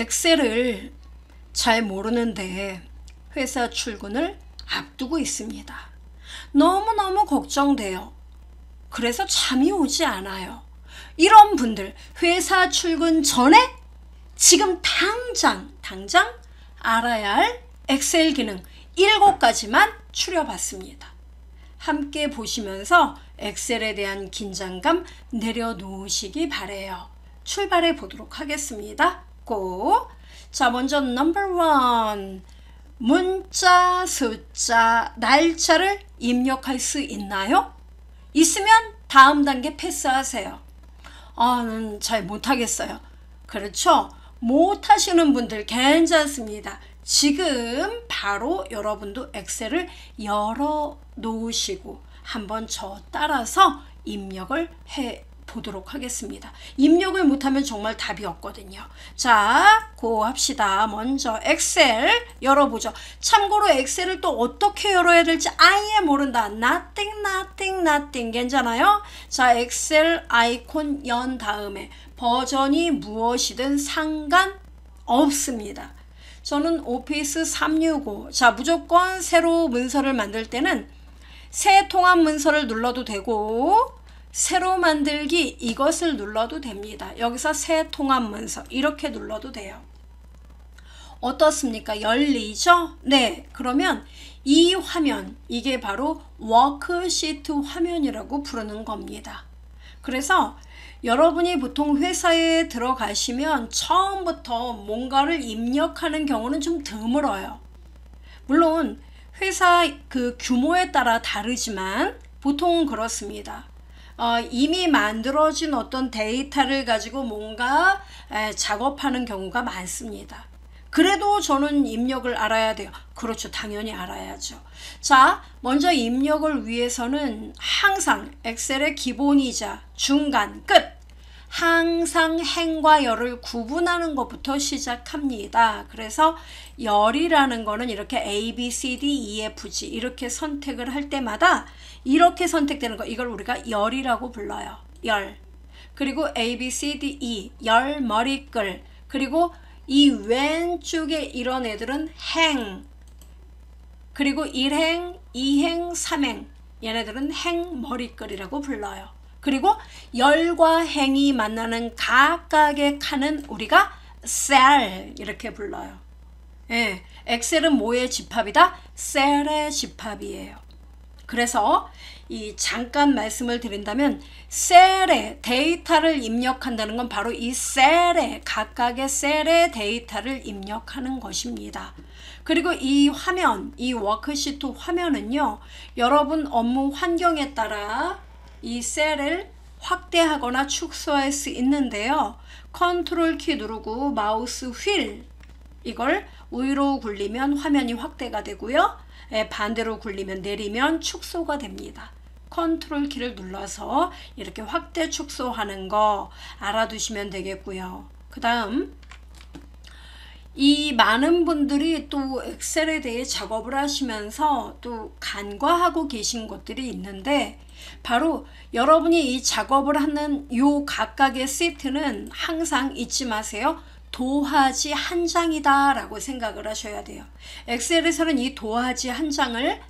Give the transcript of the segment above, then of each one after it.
엑셀을 잘 모르는데 회사 출근을 앞두고 있습니다. 너무너무 걱정돼요. 그래서 잠이 오지 않아요. 이런 분들 회사 출근 전에 지금 당장 알아야 할 엑셀 기능 7가지만 추려봤습니다. 함께 보시면서 엑셀에 대한 긴장감 내려놓으시기 바래요. 출발해 보도록 하겠습니다. 고! 자, 먼저 넘버 1. 문자, 숫자, 날짜를 입력할 수 있나요? 있으면 다음 단계 패스하세요. 잘 못하겠어요. 그렇죠? 못하시는 분들 괜찮습니다. 지금 바로 여러분도 엑셀을 열어 놓으시고 한번 저 따라서 입력을 해 보도록 하겠습니다. 입력을 못하면 정말 답이 없거든요. 자, 고 합시다. 먼저 엑셀 열어보죠. 참고로 엑셀을 또 어떻게 열어야 될지 아예 모른다. nothing 괜찮아요? 자, 엑셀 아이콘 연 다음에 버전이 무엇이든 상관없습니다. 저는 오피스 365. 자, 무조건 새로 문서를 만들 때는 새 통합 문서를 눌러도 되고 새로 만들기 이것을 눌러도 됩니다. 여기서 새 통합 문서 이렇게 눌러도 돼요. 어떻습니까? 열리죠? 네, 그러면 이 화면, 이게 바로 워크시트 화면이라고 부르는 겁니다. 그래서 여러분이 보통 회사에 들어가시면 처음부터 뭔가를 입력하는 경우는 좀 드물어요. 물론 회사 그 규모에 따라 다르지만 보통은 그렇습니다. 이미 만들어진 어떤 데이터를 가지고 뭔가 작업하는 경우가 많습니다. 그래도 저는 입력을 알아야 돼요. 그렇죠. 당연히 알아야죠. 자, 먼저 입력을 위해서는 항상 엑셀의 기본이자 중간, 끝! 항상 행과 열을 구분하는 것부터 시작합니다. 그래서 열이라는 거는 이렇게 A, B, C, D, E, F, G 이렇게 선택을 할 때마다 이렇게 선택되는 거 이걸 우리가 열이라고 불러요. 열. 그리고 A, B, C, D, E 열 머리끌. 그리고 이 왼쪽에 이런 애들은 행. 그리고 1행, 2행, 3행 얘네들은 행 머리끌이라고 불러요. 그리고 열과 행이 만나는 각각의 칸은 우리가 셀 이렇게 불러요. 예, 엑셀은 뭐의 집합이다? 셀의 집합이에요. 그래서 이 잠깐 말씀을 드린다면 셀에 데이터를 입력한다는 건 바로 이 셀에 각각의 셀의 데이터를 입력하는 것입니다. 그리고 이 화면, 이 워크시트 화면은요, 여러분 업무 환경에 따라 이 셀을 확대하거나 축소할 수 있는데요. 컨트롤 키 누르고 마우스 휠 이걸 위로 굴리면 화면이 확대가 되고요. 반대로 굴리면 내리면 축소가 됩니다. 컨트롤 키를 눌러서 이렇게 확대 축소하는 거 알아두시면 되겠고요. 그 다음 이 많은 분들이 또 엑셀에 대해 작업을 하시면서 또 간과하고 계신 것들이 있는데 바로 여러분이 이 작업을 하는 요 각각의 시트는 항상 잊지 마세요. 도화지 한 장이다 라고 생각을 하셔야 돼요. 엑셀에서는 이 도화지 한 장을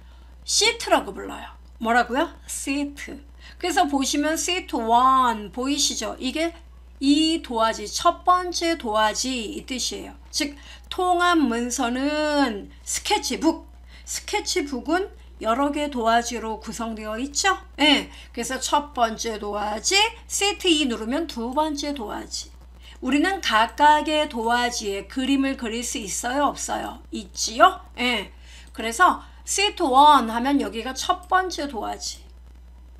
시트라고 불러요. 뭐라고요? 시트. 그래서 보시면 시트 1 보이시죠? 이게 이 도화지, 첫 번째 도화지 이 뜻이에요. 즉 통합 문서는 스케치북. 스케치북은 여러 개 도화지로 구성되어 있죠? 네. 그래서 첫 번째 도화지, 시트 2 누르면 두 번째 도화지. 우리는 각각의 도화지에 그림을 그릴 수 있어요? 없어요? 있지요? 네. 그래서 시트 1 하면 여기가 첫 번째 도화지.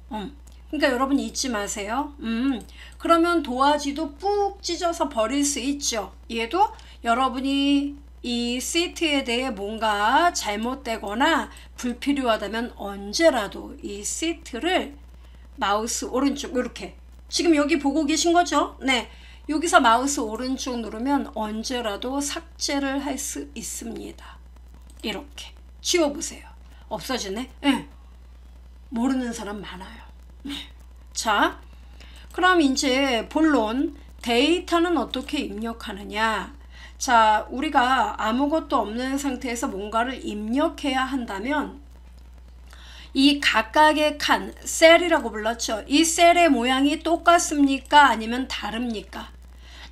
그러니까 여러분 잊지 마세요. 그러면 도화지도 푹 찢어서 버릴 수 있죠. 얘도 여러분이 이 시트에 대해 뭔가 잘못되거나 불필요하다면 언제라도 이 시트를 마우스 오른쪽 이렇게 지금 여기 보고 계신 거죠? 네. 여기서 마우스 오른쪽 누르면 언제라도 삭제를 할 수 있습니다. 이렇게 지워보세요. 없어지네? 네. 모르는 사람 많아요. 자, 그럼 이제 본론 데이터는 어떻게 입력하느냐? 자, 우리가 아무것도 없는 상태에서 뭔가를 입력해야 한다면 이 각각의 칸, 셀이라고 불렀죠. 이 셀의 모양이 똑같습니까? 아니면 다릅니까?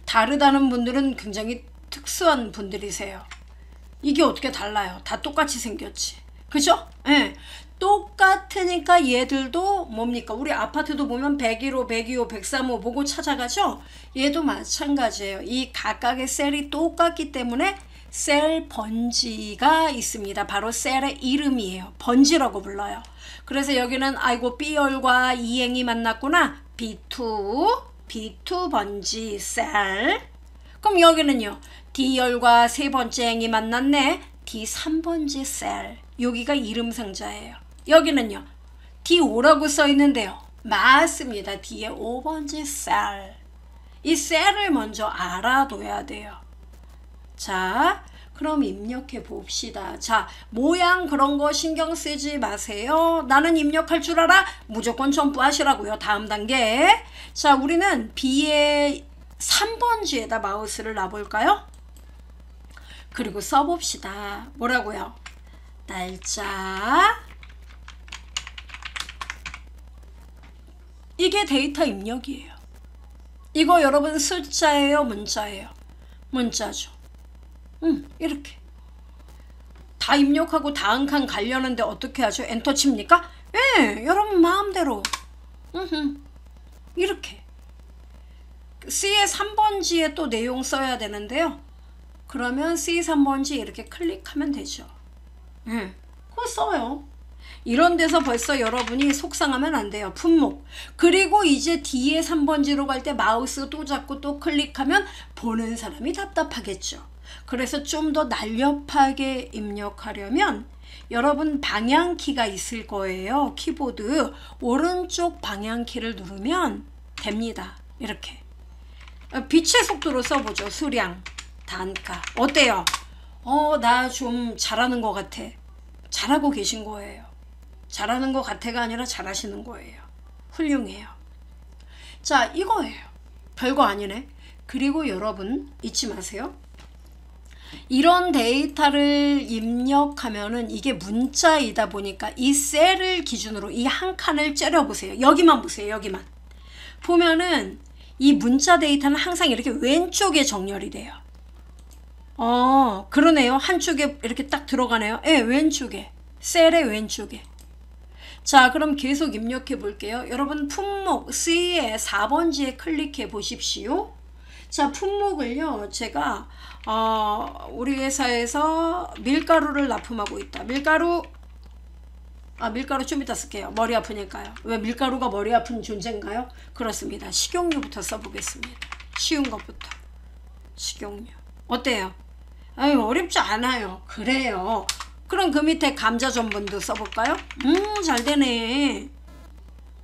다르다는 분들은 굉장히 특수한 분들이세요. 이게 어떻게 달라요? 다 똑같이 생겼지. 그죠? 예. 똑같으니까 얘들도 뭡니까? 우리 아파트도 보면 101호, 102호, 103호 보고 찾아가죠? 얘도 마찬가지예요. 이 각각의 셀이 똑같기 때문에 셀 번지가 있습니다. 바로 셀의 이름이에요. 번지라고 불러요. 그래서 여기는 아이고 B열과 E행이 만났구나. B2 번지 셀. 그럼 여기는요. D열과 세 번째 행이 만났네. D3번지 셀. 여기가 이름 상자예요. 여기는요. D5라고 써 있는데요. 맞습니다. 뒤에 5번지 셀. 이 셀을 먼저 알아둬야 돼요. 자, 그럼 입력해 봅시다. 자, 모양 그런 거 신경 쓰지 마세요. 나는 입력할 줄 알아? 무조건 점프하시라고요. 다음 단계. 자, 우리는 B의 3번지에다 마우스를 놔볼까요? 그리고 써봅시다. 뭐라고요? 날짜. 이게 데이터 입력이에요. 이거 여러분 숫자예요? 문자예요? 문자죠. 이렇게. 다 입력하고 다음 칸 가려는데 어떻게 하죠? 엔터 칩니까? 예, 여러분 마음대로. 이렇게. C의 3번지에 또 내용 써야 되는데요. 그러면 C 3번지 이렇게 클릭하면 되죠. 그거 써요. 이런 데서 벌써 여러분이 속상하면 안 돼요. 품목. 그리고 이제 D의 3번지로 갈 때 마우스 또 잡고 또 클릭하면 보는 사람이 답답하겠죠. 그래서 좀 더 날렵하게 입력하려면 여러분 방향키가 있을 거예요. 키보드 오른쪽 방향키를 누르면 됩니다. 이렇게. 빛의 속도로 써보죠. 수량, 단가. 어때요? 나 좀 잘하는 것 같아. 잘하고 계신 거예요. 잘하는 것 같아가 아니라 잘하시는 거예요. 훌륭해요. 자, 이거예요. 별거 아니네. 그리고 여러분 잊지 마세요. 이런 데이터를 입력하면은 이게 문자이다 보니까 이 셀을 기준으로 이 한 칸을 째려보세요. 여기만 보세요. 여기만. 보면은 이 문자 데이터는 항상 이렇게 왼쪽에 정렬이 돼요. 그러네요. 한쪽에 이렇게 딱 들어가네요. 예, 왼쪽에. 셀의 왼쪽에. 자, 그럼 계속 입력해 볼게요. 여러분 품목 C의 4번지에 클릭해 보십시오. 자, 품목을요. 제가 우리 회사에서 밀가루를 납품하고 있다. 밀가루 좀 이따 쓸게요. 머리 아프니까요. 왜 밀가루가 머리 아픈 존재인가요? 그렇습니다. 식용유부터 써보겠습니다. 쉬운 것부터. 식용유. 어때요? 아유, 어렵지 않아요. 그래요. 그럼 그 밑에 감자 전분도 써볼까요? 잘 되네.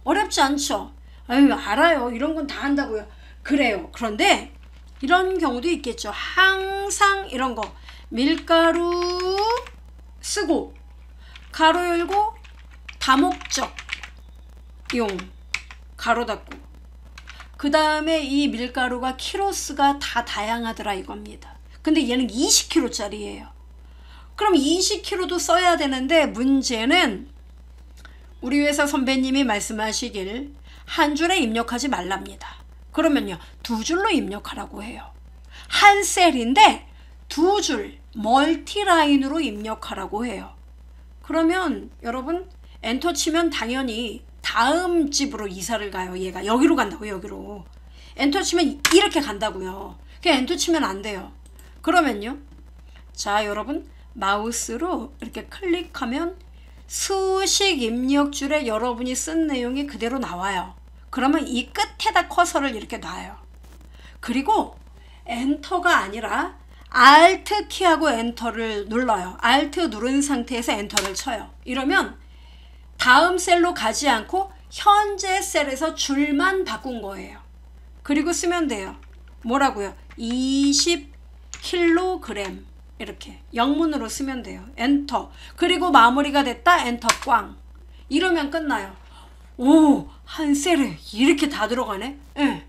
어렵지 않죠? 아유, 알아요. 이런 건 다 한다고요. 그래요. 그런데 이런 경우도 있겠죠. 항상 이런 거 밀가루 쓰고 가로 열고 다목적 용 가로 닫고 그 다음에 이 밀가루가 키로수가 다 다양하더라 이겁니다. 근데 얘는 20kg짜리예요. 그럼 20kg도 써야 되는데 문제는 우리 회사 선배님이 말씀하시길 한 줄에 입력하지 말랍니다. 그러면요 2줄로 입력하라고 해요. 한 셀인데 2줄 멀티라인으로 입력하라고 해요. 그러면 여러분 엔터 치면 당연히 다음 집으로 이사를 가요. 얘가 여기로 간다고. 여기로 엔터 치면 이렇게 간다고요. 그냥 엔터 치면 안 돼요. 그러면요 자 여러분 마우스로 이렇게 클릭하면 수식 입력줄에 여러분이 쓴 내용이 그대로 나와요. 그러면 이 끝에다 커서를 이렇게 놔요. 그리고 엔터가 아니라 Alt 키하고 엔터를 눌러요. Alt 누른 상태에서 엔터를 쳐요. 이러면 다음 셀로 가지 않고 현재 셀에서 줄만 바꾼 거예요. 그리고 쓰면 돼요. 뭐라고요? 20kg 이렇게 영문으로 쓰면 돼요. 엔터. 그리고 마무리가 됐다. 엔터 꽝. 이러면 끝나요. 오, 한 셀에 이렇게 다 들어가네. 예.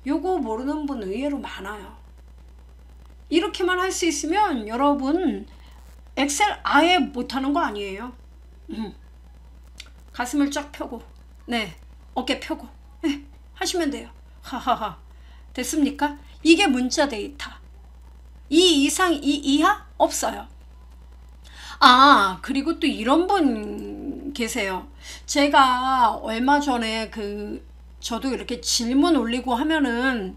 요거 모르는 분 의외로 많아요. 이렇게만 할 수 있으면 여러분 엑셀 아예 못하는 거 아니에요. 가슴을 쫙 펴고 네 어깨 펴고 네, 하시면 돼요. 하하하. 됐습니까? 이게 문자 데이터. 이 이상 이 이하 없어요. 아 그리고 또 이런 분 계세요. 제가 얼마 전에 저도 이렇게 질문 올리고 하면은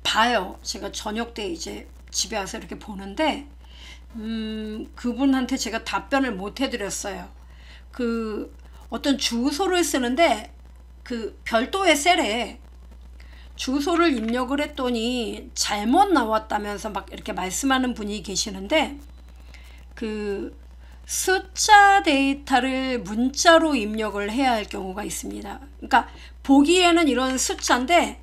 봐요. 제가 저녁 때 이제 집에 와서 이렇게 보는데 그분한테 제가 답변을 못 해드렸어요. 어떤 주소를 쓰는데 별도의 셀에 주소를 입력을 했더니 잘못 나왔다면서 막 이렇게 말씀하는 분이 계시는데 숫자 데이터를 문자로 입력을 해야 할 경우가 있습니다. 그러니까 보기에는 이런 숫자인데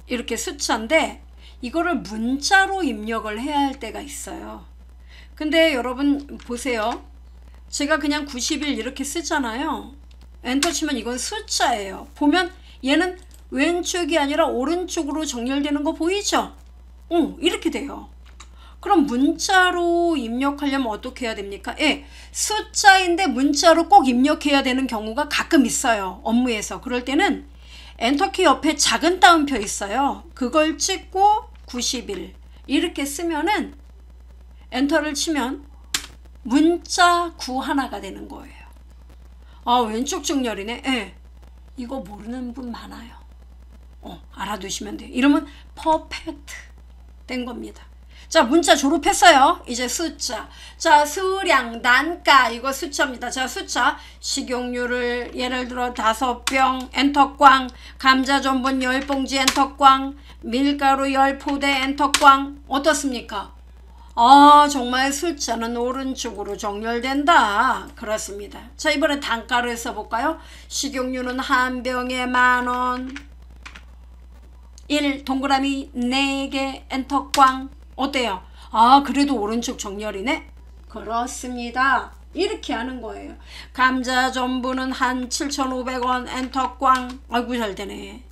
이렇게 숫자인데 이거를 문자로 입력을 해야 할 때가 있어요. 근데 여러분 보세요. 제가 그냥 90일 이렇게 쓰잖아요. 엔터 치면 이건 숫자예요. 보면 얘는 왼쪽이 아니라 오른쪽으로 정렬되는 거 보이죠? 이렇게 돼요. 그럼 문자로 입력하려면 어떻게 해야 됩니까? 예, 숫자인데 문자로 꼭 입력해야 되는 경우가 가끔 있어요. 업무에서. 그럴 때는 엔터키 옆에 작은 따옴표 있어요. 그걸 찍고 90일 이렇게 쓰면은 엔터를 치면 문자 91가 되는 거예요. 아 왼쪽 정렬이네. 예, 이거 모르는 분 많아요. 알아두시면 돼요. 이러면 퍼펙트 된 겁니다. 자 문자 졸업했어요. 이제 숫자. 자 수량 단가 이거 숫자입니다. 자 숫자 식용유를 예를 들어 5병 엔터꽝 감자 전분 10봉지 엔터꽝 밀가루 10포대 엔터꽝 어떻습니까? 아 정말 숫자는 오른쪽으로 정렬된다. 그렇습니다. 자 이번에 단가를 써볼까요? 식용유는 한 병에 10,000원 1 동그라미 4개 엔터꽝 어때요? 아 그래도 오른쪽 정렬이네? 그렇습니다. 이렇게 하는 거예요. 감자 전분은 한 7,500원 엔터꽝 아이고 잘되네.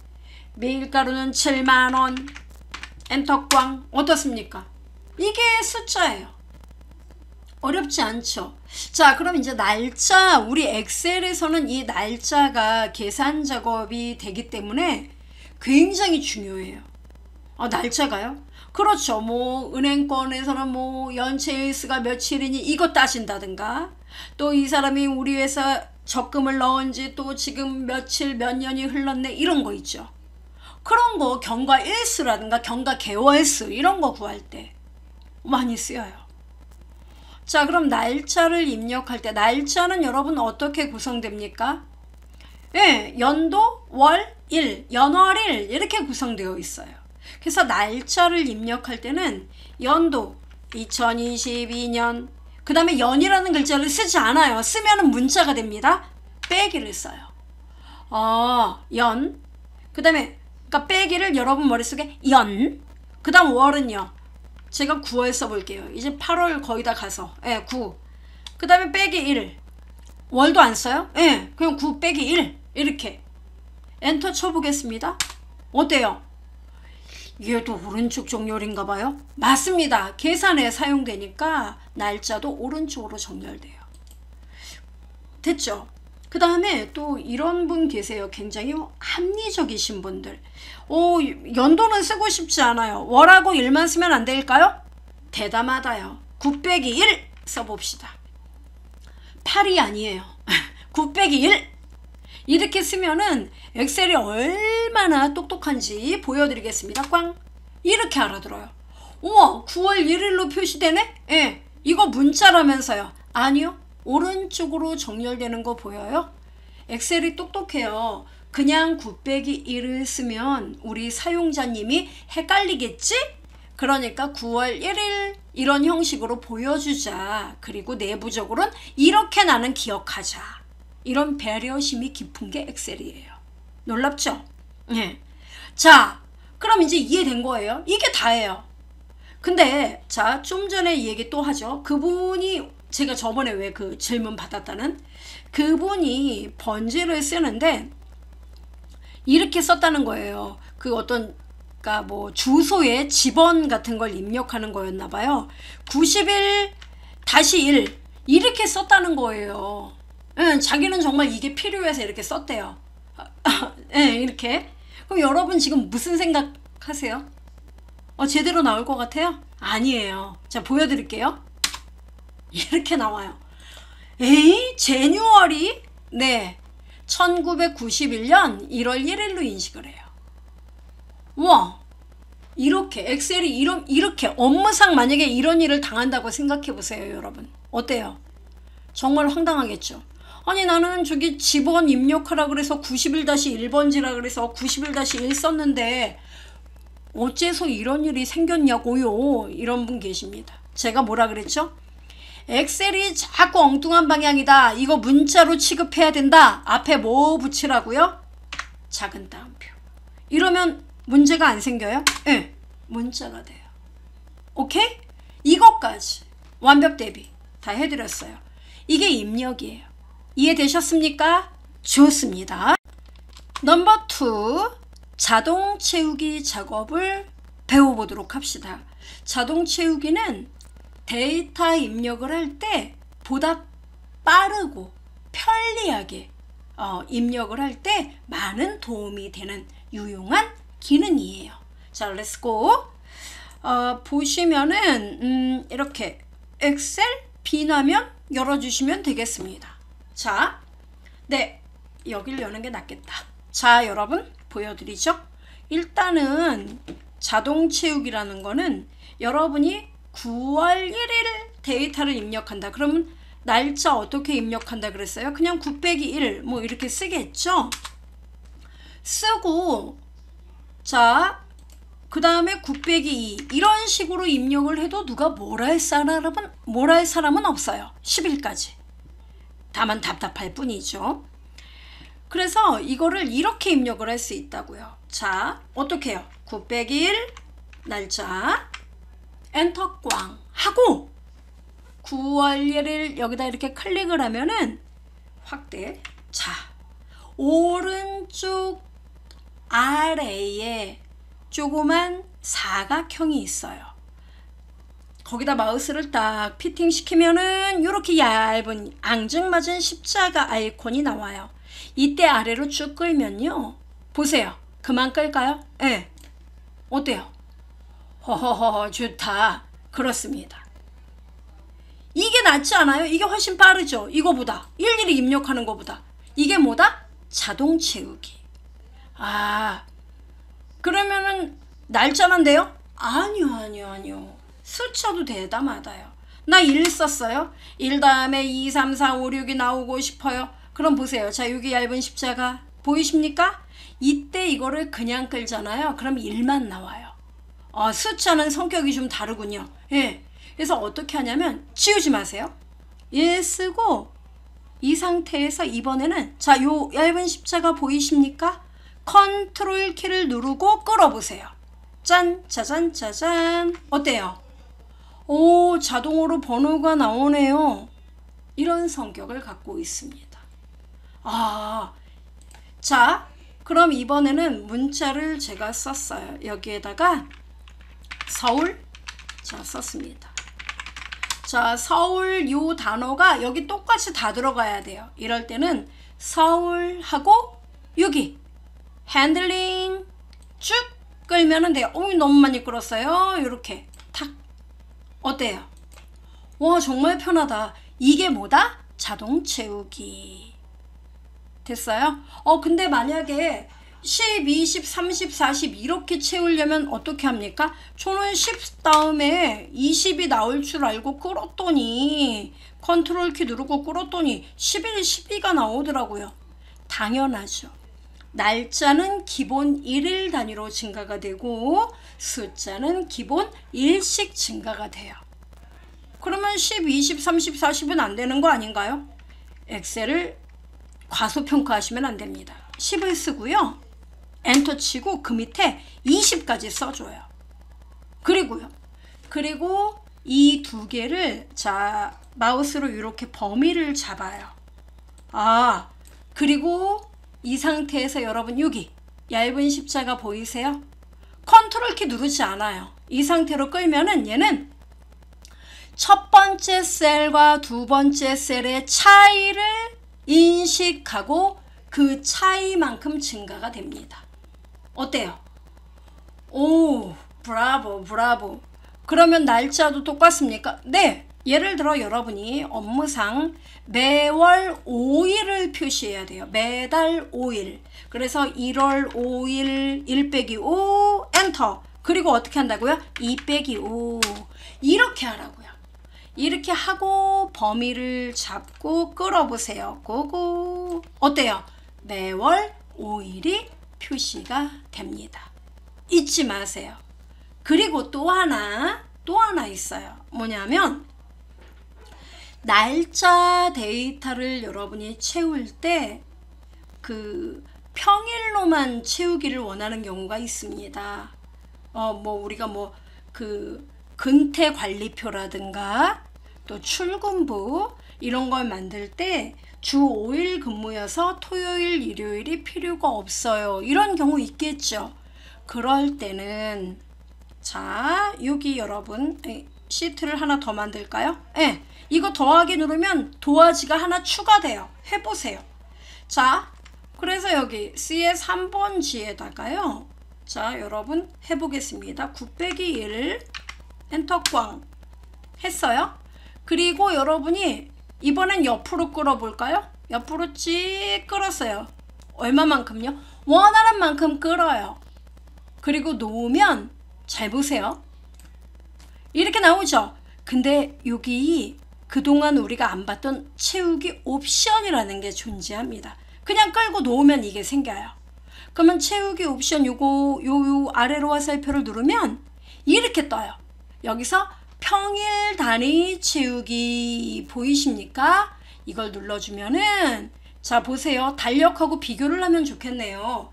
밀가루는 70,000원 엔터꽝 어떻습니까? 이게 숫자예요. 어렵지 않죠? 자 그럼 이제 날짜 우리 엑셀에서는 이 날짜가 계산 작업이 되기 때문에 굉장히 중요해요. 날짜가요? 그렇죠. 뭐 은행권에서는 뭐 연체일수가 며칠이니 이거 따진다든가 또 이 사람이 우리 회사 적금을 넣은 지 또 지금 며칠 몇 년이 흘렀네 이런 거 있죠. 그런 거 경과 일수라든가 경과 개월수 이런 거 구할 때 많이 쓰여요. 자 그럼 날짜를 입력할 때 날짜는 여러분 어떻게 구성됩니까? 예, 연도, 월, 일, 연월일 이렇게 구성되어 있어요. 그래서 날짜를 입력할 때는 연도 2022년 그 다음에 연이라는 글자를 쓰지 않아요. 쓰면 문자가 됩니다. 빼기를 써요. 연 그 다음에 그러니까 빼기를 여러분 머릿속에 연 그 다음 월은요. 제가 9월 써볼게요. 이제 8월 거의 다 가서 9 그 다음에 빼기 1 월도 안 써요? 그냥 9 빼기 1 이렇게 엔터 쳐보겠습니다. 어때요? 얘도 오른쪽 정렬인가 봐요? 맞습니다. 계산에 사용되니까 날짜도 오른쪽으로 정렬돼요. 됐죠? 그 다음에 또 이런 분 계세요. 굉장히 합리적이신 분들. 연도는 쓰고 싶지 않아요. 월하고 일만 쓰면 안 될까요? 대담하다요. 9 빼기 1 써봅시다. 8이 아니에요. 9 빼기 1 이렇게 쓰면은 엑셀이 얼마나 똑똑한지 보여드리겠습니다. 꽝 이렇게 알아들어요. 우와 9월 1일로 표시되네? 예, 이거 문자라면서요. 아니요 오른쪽으로 정렬되는 거 보여요? 엑셀이 똑똑해요. 그냥 9 빼기 1을 쓰면 우리 사용자님이 헷갈리겠지? 그러니까 9월 1일 이런 형식으로 보여주자. 그리고 내부적으로는 이렇게 나는 기억하자. 이런 배려심이 깊은 게 엑셀이에요. 놀랍죠? 네. 자, 그럼 이제 이해된 거예요. 이게 다예요. 근데 자, 좀 전에 이 얘기 또 하죠. 그분이 제가 저번에 왜 그 질문 받았다는 그분이 번지를 쓰는데 이렇게 썼다는 거예요. 그 어떤 그러니까 뭐 주소에 집원 같은 걸 입력하는 거였나 봐요. 91-1 이렇게 썼다는 거예요. 자기는 정말 이게 필요해서 이렇게 썼대요. 이렇게. 그럼 여러분 지금 무슨 생각하세요? 제대로 나올 것 같아요? 아니에요. 자, 보여드릴게요. 이렇게 나와요. 제뉴얼이? 네. 1991년 1월 1일로 인식을 해요. 와, 이렇게 엑셀이 이렇게 업무상 만약에 이런 일을 당한다고 생각해 보세요, 여러분. 어때요? 정말 황당하겠죠? 아니, 나는 저기 집원 입력하라 그래서 91-1번지라 그래서 91-1 썼는데 어째서 이런 일이 생겼냐고요? 이런 분 계십니다. 제가 뭐라 그랬죠? 엑셀이 자꾸 엉뚱한 방향이다. 이거 문자로 취급해야 된다. 앞에 뭐 붙이라고요? 작은 따옴표. 이러면 문제가 안 생겨요? 네, 문자가 돼요. 오케이? 이것까지 완벽 대비 다 해드렸어요. 이게 입력이에요. 이해되셨습니까? 좋습니다. 넘버 2, 자동 채우기 작업을 배워보도록 합시다. 자동 채우기는 데이터 입력을 할 때 보다 빠르고 편리하게 입력을 할 때 많은 도움이 되는 유용한 기능이에요. 자, 렛츠고. 보시면은 이렇게 엑셀 비나면 열어주시면 되겠습니다. 자, 네, 여기를 여는 게 낫겠다. 자, 여러분 보여드리죠. 일단은 자동 채우기라는 거는 여러분이 9월 1일 데이터를 입력한다. 그러면 날짜 어떻게 입력한다 그랬어요? 그냥 9-1 뭐 이렇게 쓰겠죠. 쓰고 자, 그 다음에 9-2 이런 식으로 입력을 해도 누가 뭐라 할 사람은 없어요. 10일까지. 다만 답답할 뿐이죠. 그래서 이거를 이렇게 입력을 할 수 있다고요. 자, 어떻게 해요? 9-1 날짜 엔터 꽝 하고 9월 1일 여기다 이렇게 클릭을 하면은 확대. 자, 오른쪽 아래에 조그만 사각형이 있어요. 거기다 마우스를 딱 피팅 시키면은 이렇게 얇은 앙증맞은 십자가 아이콘이 나와요. 이때 아래로 쭉 끌면요. 보세요. 그만 끌까요? 네. 어때요? 허허허, 좋다. 그렇습니다. 이게 낫지 않아요? 이게 훨씬 빠르죠? 이거보다. 일일이 입력하는 것보다. 이게 뭐다? 자동 채우기. 그러면은 날짜만 돼요? 아니요. 숫자도 되다 마다요. 나 1 썼어요. 1 다음에 2, 3, 4, 5, 6이 나오고 싶어요. 그럼 보세요. 자, 여기 얇은 십자가 보이십니까? 이때 이거를 그냥 끌잖아요. 그럼 1만 나와요. 숫자는 성격이 좀 다르군요. 예. 그래서 어떻게 하냐면 지우지 마세요. 1 쓰고 이 상태에서 이번에는 자, 요 얇은 십자가 보이십니까? 컨트롤 키를 누르고 끌어보세요. 짠, 짜잔, 짜잔. 어때요? 오, 자동으로 번호가 나오네요. 이런 성격을 갖고 있습니다. 자, 그럼 이번에는 문자를 제가 썼어요. 여기에다가 서울, 자, 썼습니다. 자, 서울 요 단어가 여기 똑같이 다 들어가야 돼요. 이럴 때는 서울하고 여기 핸들링 쭉 끌면은 돼요. 너무 많이 끌었어요. 이렇게 탁. 어때요? 와, 정말 편하다. 이게 뭐다? 자동 채우기. 됐어요? 근데 만약에 10, 20, 30, 40 이렇게 채우려면 어떻게 합니까? 저는 10 다음에 20이 나올 줄 알고 끌었더니 컨트롤 키 누르고 끌었더니 11, 12가 나오더라고요. 당연하죠. 날짜는 기본 1일 단위로 증가가 되고 숫자는 기본 1씩 증가가 돼요. 그러면 10, 20, 30, 40은 안 되는 거 아닌가요? 엑셀을 과소평가하시면 안 됩니다. 10을 쓰고요. 엔터 치고 그 밑에 20까지 써줘요. 그리고 이 두 개를 자, 마우스로 이렇게 범위를 잡아요. 그리고 이 상태에서 여러분 여기 얇은 십자가 보이세요? 컨트롤 키 누르지 않아요. 이 상태로 끌면은 얘는 첫 번째 셀과 두 번째 셀의 차이를 인식하고 그 차이만큼 증가가 됩니다. 어때요? 오, 브라보, 브라보. 그러면 날짜도 똑같습니까? 네. 예를 들어 여러분이 업무상 매월 5일을 표시해야 돼요. 매달 5일. 그래서 1월 5일 1 빼기 5 엔터. 그리고 어떻게 한다고요? 2 빼기 5. 이렇게 하라고요. 이렇게 하고 범위를 잡고 끌어보세요. 고고. 어때요? 매월 5일이 표시가 됩니다. 잊지 마세요. 그리고 또 하나 있어요. 뭐냐면 날짜 데이터를 여러분이 채울 때 그 평일로만 채우기를 원하는 경우가 있습니다. 우리가 그 근태 관리표라든가 또 출근부 이런 걸 만들 때 주 5일 근무여서 토요일, 일요일이 필요가 없어요. 이런 경우 있겠죠. 그럴 때는 자, 여기 여러분 시트를 하나 더 만들까요? 네, 이거 더하기 누르면 도화지가 하나 추가돼요. 해보세요. 자, 그래서 여기 CS 3번지에다가요. 자, 여러분 해보겠습니다. 9 빼기 1 엔터 꽝 했어요. 그리고 여러분이 이번엔 옆으로 끌어볼까요? 옆으로 찌 끌었어요. 얼마만큼요? 원하는 만큼 끌어요. 그리고 놓으면 잘 보세요. 이렇게 나오죠? 근데 여기 그동안 우리가 안 봤던 채우기 옵션이라는 게 존재합니다. 그냥 끌고 놓으면 이게 생겨요. 그러면 채우기 옵션 요거 요 아래로 화살표를 누르면 이렇게 떠요. 여기서 평일 단위 채우기 보이십니까? 이걸 눌러주면은 자 보세요. 달력하고 비교를 하면 좋겠네요.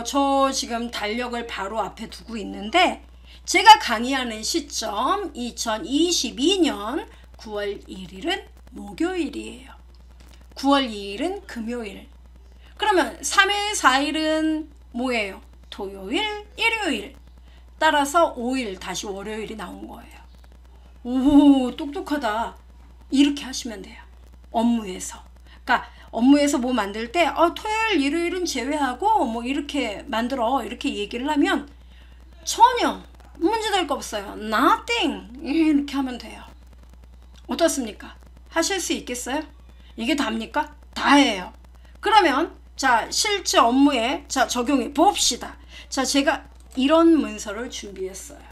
저 지금 달력을 바로 앞에 두고 있는데 제가 강의하는 시점 2022년 9월 1일은 목요일이에요. 9월 2일은 금요일. 그러면 3일, 4일은 뭐예요? 토요일, 일요일. 따라서 5일 다시 월요일이 나온 거예요. 오, 똑똑하다. 이렇게 하시면 돼요. 업무에서. 그러니까 업무에서 뭐 만들 때 토요일, 일요일은 제외하고 뭐 이렇게 만들어. 이렇게 얘기를 하면 전혀 문제될 거 없어요. Nothing. 이렇게 하면 돼요. 어떻습니까? 하실 수 있겠어요? 이게 답니까? 다예요. 그러면 자 실제 업무에 자 적용해 봅시다. 자 제가 이런 문서를 준비했어요.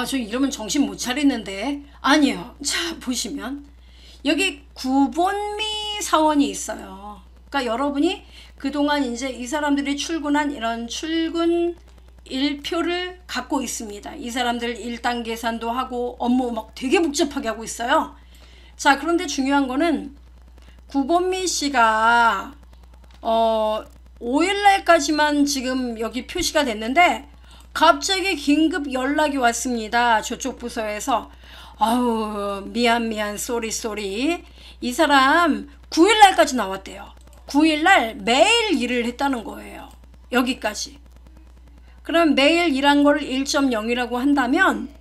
저 이러면 정신 못 차리는데 아니에요. 자 보시면 여기 구본미 사원이 있어요. 그러니까 여러분이 그동안 이제 이 사람들이 출근한 이런 출근 일표를 갖고 있습니다. 이 사람들 일당 계산도 하고 업무 막 되게 복잡하게 하고 있어요. 자 그런데 중요한 거는 구본미 씨가 5일날까지만 지금 여기 표시가 됐는데 갑자기 긴급 연락이 왔습니다. 저쪽 부서에서 아우 미안 쏘리 이 사람 9일날까지 나왔대요. 9일날 매일 일을 했다는 거예요. 여기까지. 그럼 매일 일한 걸 1.0이라고 한다면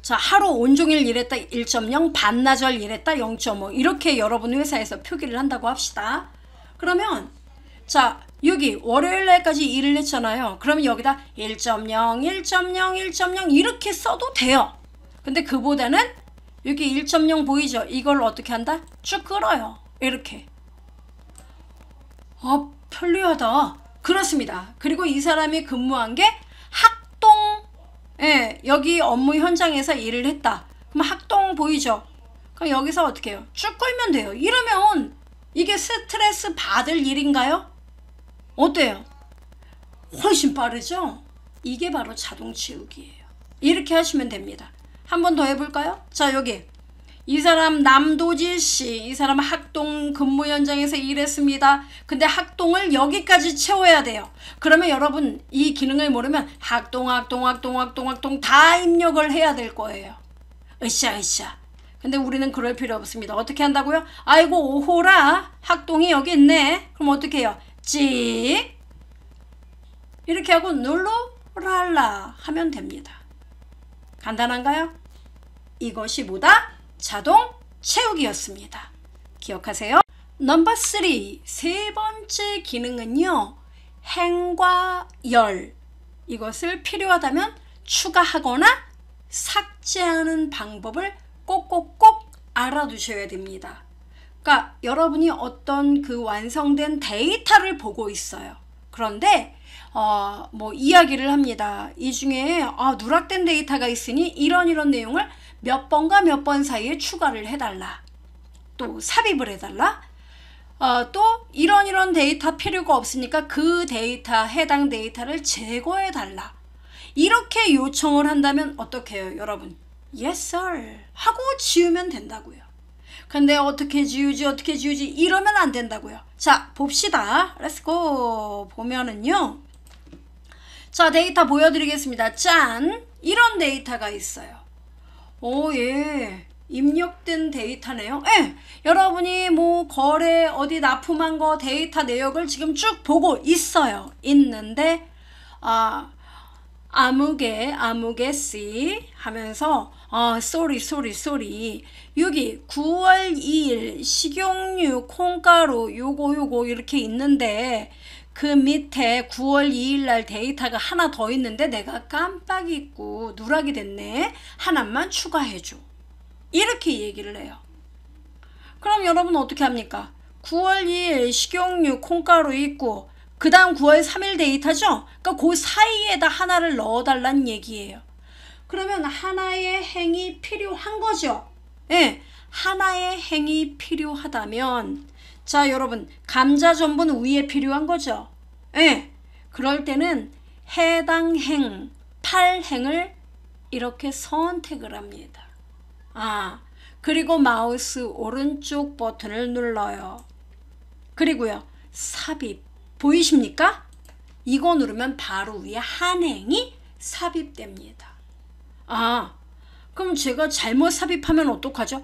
자 하루 온종일 일했다 1.0 반나절 일했다 0.5 이렇게 여러분 회사에서 표기를 한다고 합시다. 그러면 자 여기 월요일날까지 일을 했잖아요. 그러면 여기다 1.0 이렇게 써도 돼요. 근데 그보다는 여기 1.0 보이죠? 이걸 어떻게 한다? 쭉 끌어요. 이렇게. 편리하다. 그렇습니다. 그리고 이 사람이 근무한 게 학동, 여기 업무 현장에서 일을 했다. 그럼 학동 보이죠? 그럼 여기서 어떻게 해요? 쭉 끌면 돼요. 이러면 이게 스트레스 받을 일인가요? 어때요? 훨씬 빠르죠? 이게 바로 자동 채우기예요. 이렇게 하시면 됩니다. 한 번 더 해볼까요? 자 여기 이 사람 남도지 씨, 이 사람 학동 근무 현장에서 일했습니다. 근데 학동을 여기까지 채워야 돼요. 그러면 여러분 이 기능을 모르면 학동 다 입력을 해야 될 거예요. 으쌰. 근데 우리는 그럴 필요 없습니다. 어떻게 한다고요? 아이고 오호라 학동이 여기 있네. 그럼 어떻게 해요? 찍 이렇게 하고 누르랄라 하면 됩니다. 간단한가요? 이것이 뭐다? 자동 채우기였습니다. 기억하세요? 넘버 3, 세 번째 기능은요. 행과 열, 이것을 필요하다면 추가하거나 삭제하는 방법을 꼭꼭꼭 알아두셔야 됩니다. 그러니까 여러분이 어떤 그 완성된 데이터를 보고 있어요. 그런데 뭐 이야기를 합니다. 이 중에 누락된 데이터가 있으니 이런 내용을 몇 번과 몇 번 사이에 추가를 해달라. 또 삽입을 해달라. 또 이런 데이터 필요가 없으니까 그 데이터, 해당 데이터를 제거해달라. 이렇게 요청을 한다면 어떻게 해요, 여러분? Yes, sir. 하고 지우면 된다고요. 근데 어떻게 지우지 이러면 안 된다고요. 자, 봅시다. Let's go. 보면은요. 자, 데이터 보여드리겠습니다. 짠! 이런 데이터가 있어요. 오, 예. 입력된 데이터네요. 예. 여러분이 뭐 거래 어디 납품한 거 데이터 내역을 지금 쭉 보고 있어요. 있는데 아무개 C 하면서 sorry 여기 9월 2일 식용유 콩가루 요거 이렇게 있는데 그 밑에 9월 2일 날 데이터가 하나 더 있는데 내가 깜빡 잊고 누락이 됐네. 하나만 추가해줘. 이렇게 얘기를 해요. 그럼 여러분 어떻게 합니까? 9월 2일 식용유 콩가루 있고 그 다음 9월 3일 데이터죠? 그러니까 그 사이에다 하나를 넣어달라는 얘기예요. 그러면 하나의 행이 필요한 거죠. 예, 하나의 행이 필요하다면 자, 여러분 감자 전분 위에 필요한 거죠. 예, 그럴 때는 해당 행 8행을 이렇게 선택을 합니다. 그리고 마우스 오른쪽 버튼을 눌러요. 그리고요, 삽입 보이십니까? 이거 누르면 바로 위에 한 행이 삽입됩니다. 그럼 제가 잘못 삽입하면 어떡하죠?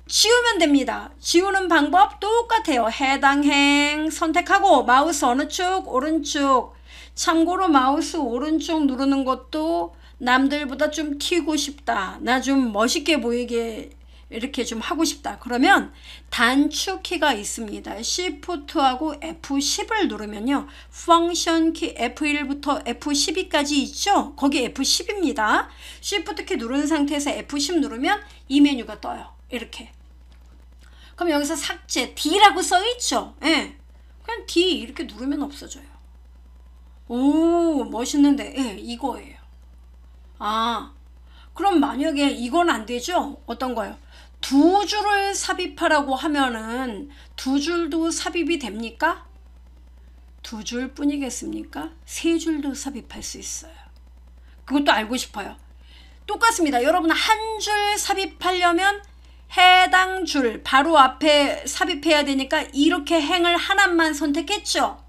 지우면 됩니다. 지우는 방법 똑같아요. 해당 행 선택하고 마우스 어느 쪽? 오른쪽. 참고로 마우스 오른쪽 누르는 것도 남들보다 좀 튀고 싶다. 나 좀 멋있게 보이게 이렇게 좀 하고 싶다. 그러면 단축키가 있습니다. Shift하고 F10을 누르면요. 펑션 키 F1부터 F12까지 있죠? 거기 F10입니다. Shift키 누른 상태에서 F10 누르면 이 메뉴가 떠요. 이렇게. 그럼 여기서 삭제 D라고 써있죠? 예. 그냥 D 이렇게 누르면 없어져요. 오, 멋있는데. 예, 이거예요. 그럼 만약에 이건 안 되죠? 어떤 거요? 두 줄을 삽입하라고 하면은 두 줄도 삽입이 됩니까? 두 줄 뿐이겠습니까? 세 줄도 삽입할 수 있어요. 그것도 알고 싶어요. 똑같습니다. 여러분 한 줄 삽입하려면 해당 줄 바로 앞에 삽입해야 되니까 이렇게 행을 하나만 선택했죠?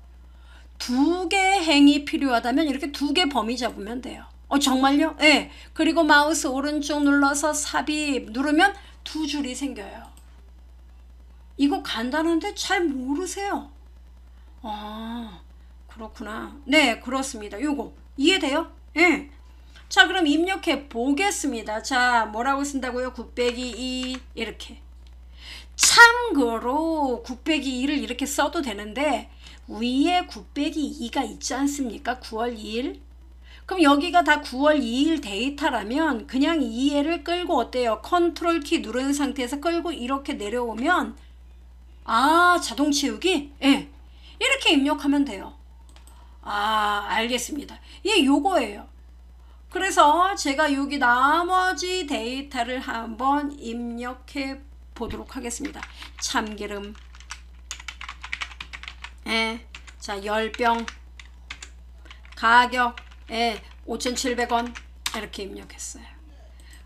두 개 행이 필요하다면 이렇게 두 개 범위 잡으면 돼요. 정말요? 네. 그리고 마우스 오른쪽 눌러서 삽입 누르면 두 줄이 생겨요. 이거 간단한데 잘 모르세요. 그렇구나. 네, 그렇습니다. 요거 이해돼요? 네. 자, 그럼 입력해 보겠습니다. 자, 뭐라고 쓴다고요? 9-2 이렇게. 참고로 9-2를 이렇게 써도 되는데 위에 9-2가 있지 않습니까? 9월 2일. 그럼 여기가 다 9월 2일 데이터라면 그냥 2회를 끌고 어때요? 컨트롤 키 누른 상태에서 끌고 이렇게 내려오면 자동 채우기? 예. 이렇게 입력하면 돼요. 알겠습니다. 예, 요거예요. 그래서 제가 여기 나머지 데이터를 한번 입력해 보도록 하겠습니다. 참기름. 예. 자, 10병. 가격. 예, 5,700원 이렇게 입력했어요.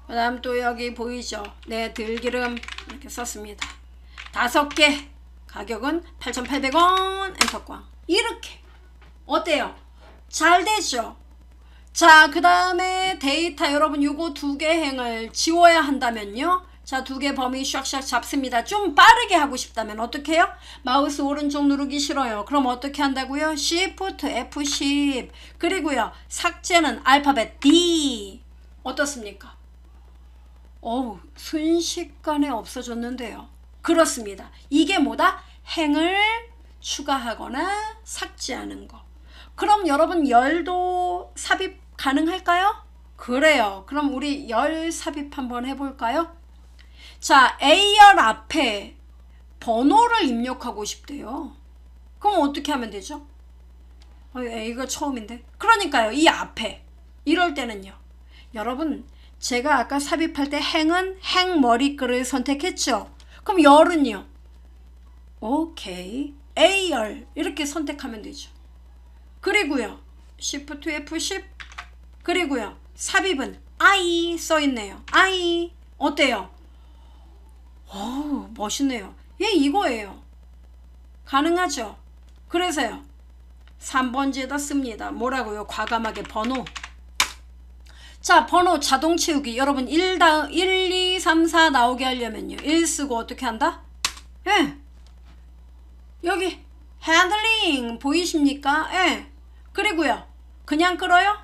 그 다음 또 여기 보이죠? 네, 들기름 이렇게 썼습니다. 5개 가격은 8,800원 엔터꽝. 이렇게 어때요? 잘 되죠? 자, 그 다음에 데이터 여러분 요거 두 개 행을 지워야 한다면요. 자, 두 개 범위 샥샥 잡습니다. 좀 빠르게 하고 싶다면 어떻게 해요? 마우스 오른쪽 누르기 싫어요. 그럼 어떻게 한다고요? Shift F10. 그리고요, 삭제는 알파벳 D. 어떻습니까? 어우, 순식간에 없어졌는데요. 그렇습니다. 이게 뭐다? 행을 추가하거나 삭제하는 거. 그럼 여러분 열도 삽입 가능할까요? 그래요. 그럼 우리 열 삽입 한번 해볼까요? 자, A열 앞에 번호를 입력하고 싶대요. 그럼 어떻게 하면 되죠? A가 처음인데. 그러니까요, 이 앞에. 이럴 때는요. 여러분, 제가 아까 삽입할 때 행은 행머리글을 선택했죠. 그럼 열은요. 오케이. A열 이렇게 선택하면 되죠. 그리고요. Shift F10. 그리고요. 삽입은 I 써있네요. I. 어때요? 어우, 멋있네요. 예, 이거예요. 가능하죠? 그래서요. 3번지에다 씁니다. 뭐라고요? 과감하게 번호. 자, 번호 자동 채우기. 여러분 1, 2, 3, 4 나오게 하려면요. 1 쓰고 어떻게 한다? 예. 여기 핸들링 보이십니까? 예. 그리고요. 그냥 끌어요?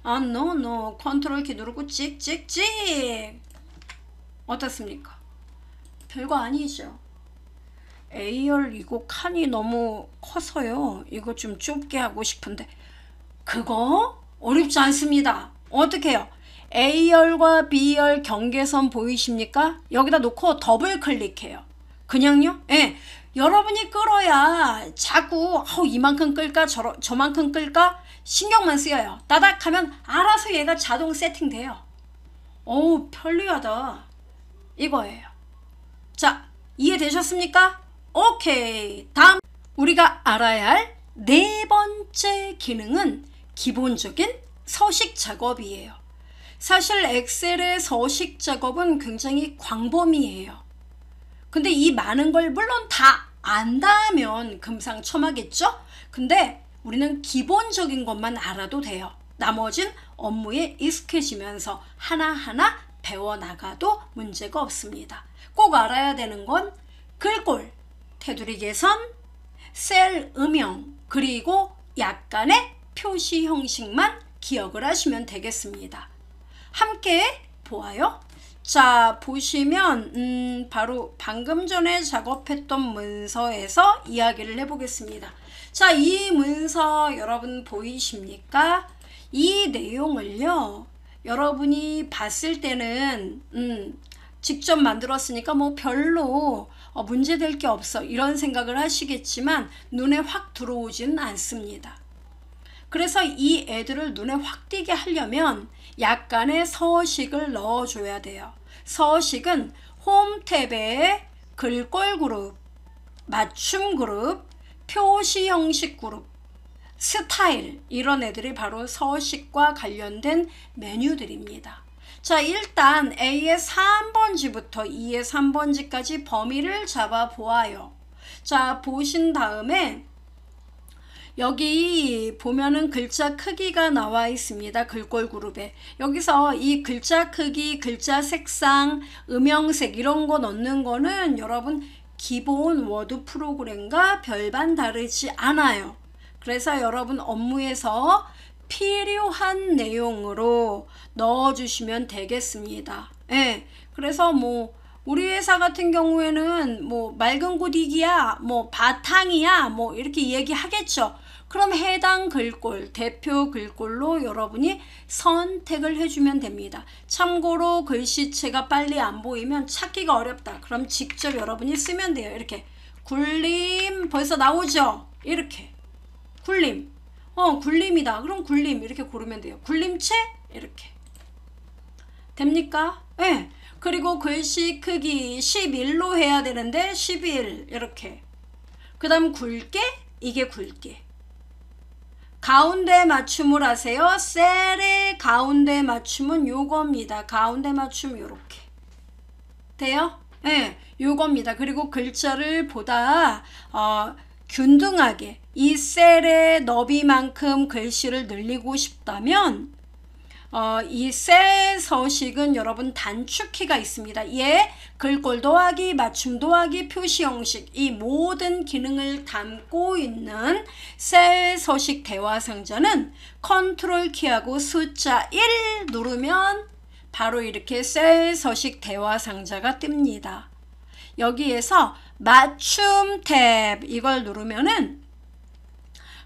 아, no. 컨트롤 키 누르고 찍찍찍. 어떻습니까? 별거 아니죠. A열 이거 칸이 너무 커서요. 이거 좀 좁게 하고 싶은데 그거 어렵지 않습니다. 어떻게 해요? A열과 B열 경계선 보이십니까? 여기다 놓고 더블 클릭해요. 그냥요? 예. 여러분이 끌어야 자꾸 이만큼 끌까 저만큼 끌까 신경만 쓰여요. 따닥 하면 알아서 얘가 자동 세팅돼요. 어우, 편리하다. 이거예요. 자, 이해되셨습니까? 오케이. 다음 우리가 알아야 할 네 번째 기능은 기본적인 서식 작업이에요. 사실 엑셀의 서식 작업은 굉장히 광범위해요. 근데 이 많은 걸 물론 다 안다면 금상첨화겠죠? 근데 우리는 기본적인 것만 알아도 돼요. 나머진 업무에 익숙해지면서 하나하나 배워나가도 문제가 없습니다. 꼭 알아야 되는 건 글꼴, 테두리 개선, 셀 음영, 그리고 약간의 표시 형식만 기억을 하시면 되겠습니다. 함께 보아요. 자, 보시면 바로 방금 전에 작업했던 문서에서 이야기를 해보겠습니다. 자, 이 문서 여러분 보이십니까? 이 내용을요, 여러분이 봤을 때는 직접 만들었으니까 뭐 별로 문제될 게 없어 이런 생각을 하시겠지만 눈에 확 들어오지는 않습니다. 그래서 이 애들을 눈에 확 띄게 하려면 약간의 서식을 넣어줘야 돼요. 서식은 홈 탭에 글꼴 그룹, 맞춤 그룹, 표시 형식 그룹, 스타일 이런 애들이 바로 서식과 관련된 메뉴들입니다. 자, 일단 A의 3번지부터 E의 3번지까지 범위를 잡아 보아요. 자, 보신 다음에 여기 보면은 글자 크기가 나와 있습니다. 글꼴 그룹에. 여기서 이 글자 크기, 글자 색상, 음영색 이런 거 넣는 거는 여러분 기본 워드 프로그램과 별반 다르지 않아요. 그래서 여러분 업무에서 필요한 내용으로 넣어주시면 되겠습니다. 예. 그래서 뭐 우리 회사 같은 경우에는 뭐 맑은 고딕이야, 뭐 바탕이야, 뭐 이렇게 얘기하겠죠. 그럼 해당 글꼴, 대표 글꼴로 여러분이 선택을 해주면 됩니다. 참고로 글씨체가 빨리 안 보이면 찾기가 어렵다. 그럼 직접 여러분이 쓰면 돼요. 이렇게 굴림 벌써 나오죠? 이렇게 굴림. 굴림이다. 그럼 굴림 이렇게 고르면 돼요. 굴림체 이렇게 됩니까? 네. 그리고 글씨 크기 11로 해야 되는데 11 이렇게. 그 다음 굵게 이게 굵게. 가운데 맞춤을 하세요. 셀의 가운데 맞춤은 요겁니다. 가운데 맞춤 요렇게. 돼요? 네, 요겁니다. 그리고 글자를 보다 균등하게 이 셀의 너비만큼 글씨를 늘리고 싶다면 이 셀 서식은 여러분 단축키가 있습니다. 얘 글꼴 더하기, 맞춤 더하기, 표시 형식 이 모든 기능을 담고 있는 셀 서식 대화 상자는 컨트롤 키하고 숫자 1 누르면 바로 이렇게 셀 서식 대화 상자가 뜹니다. 여기에서 맞춤 탭 이걸 누르면은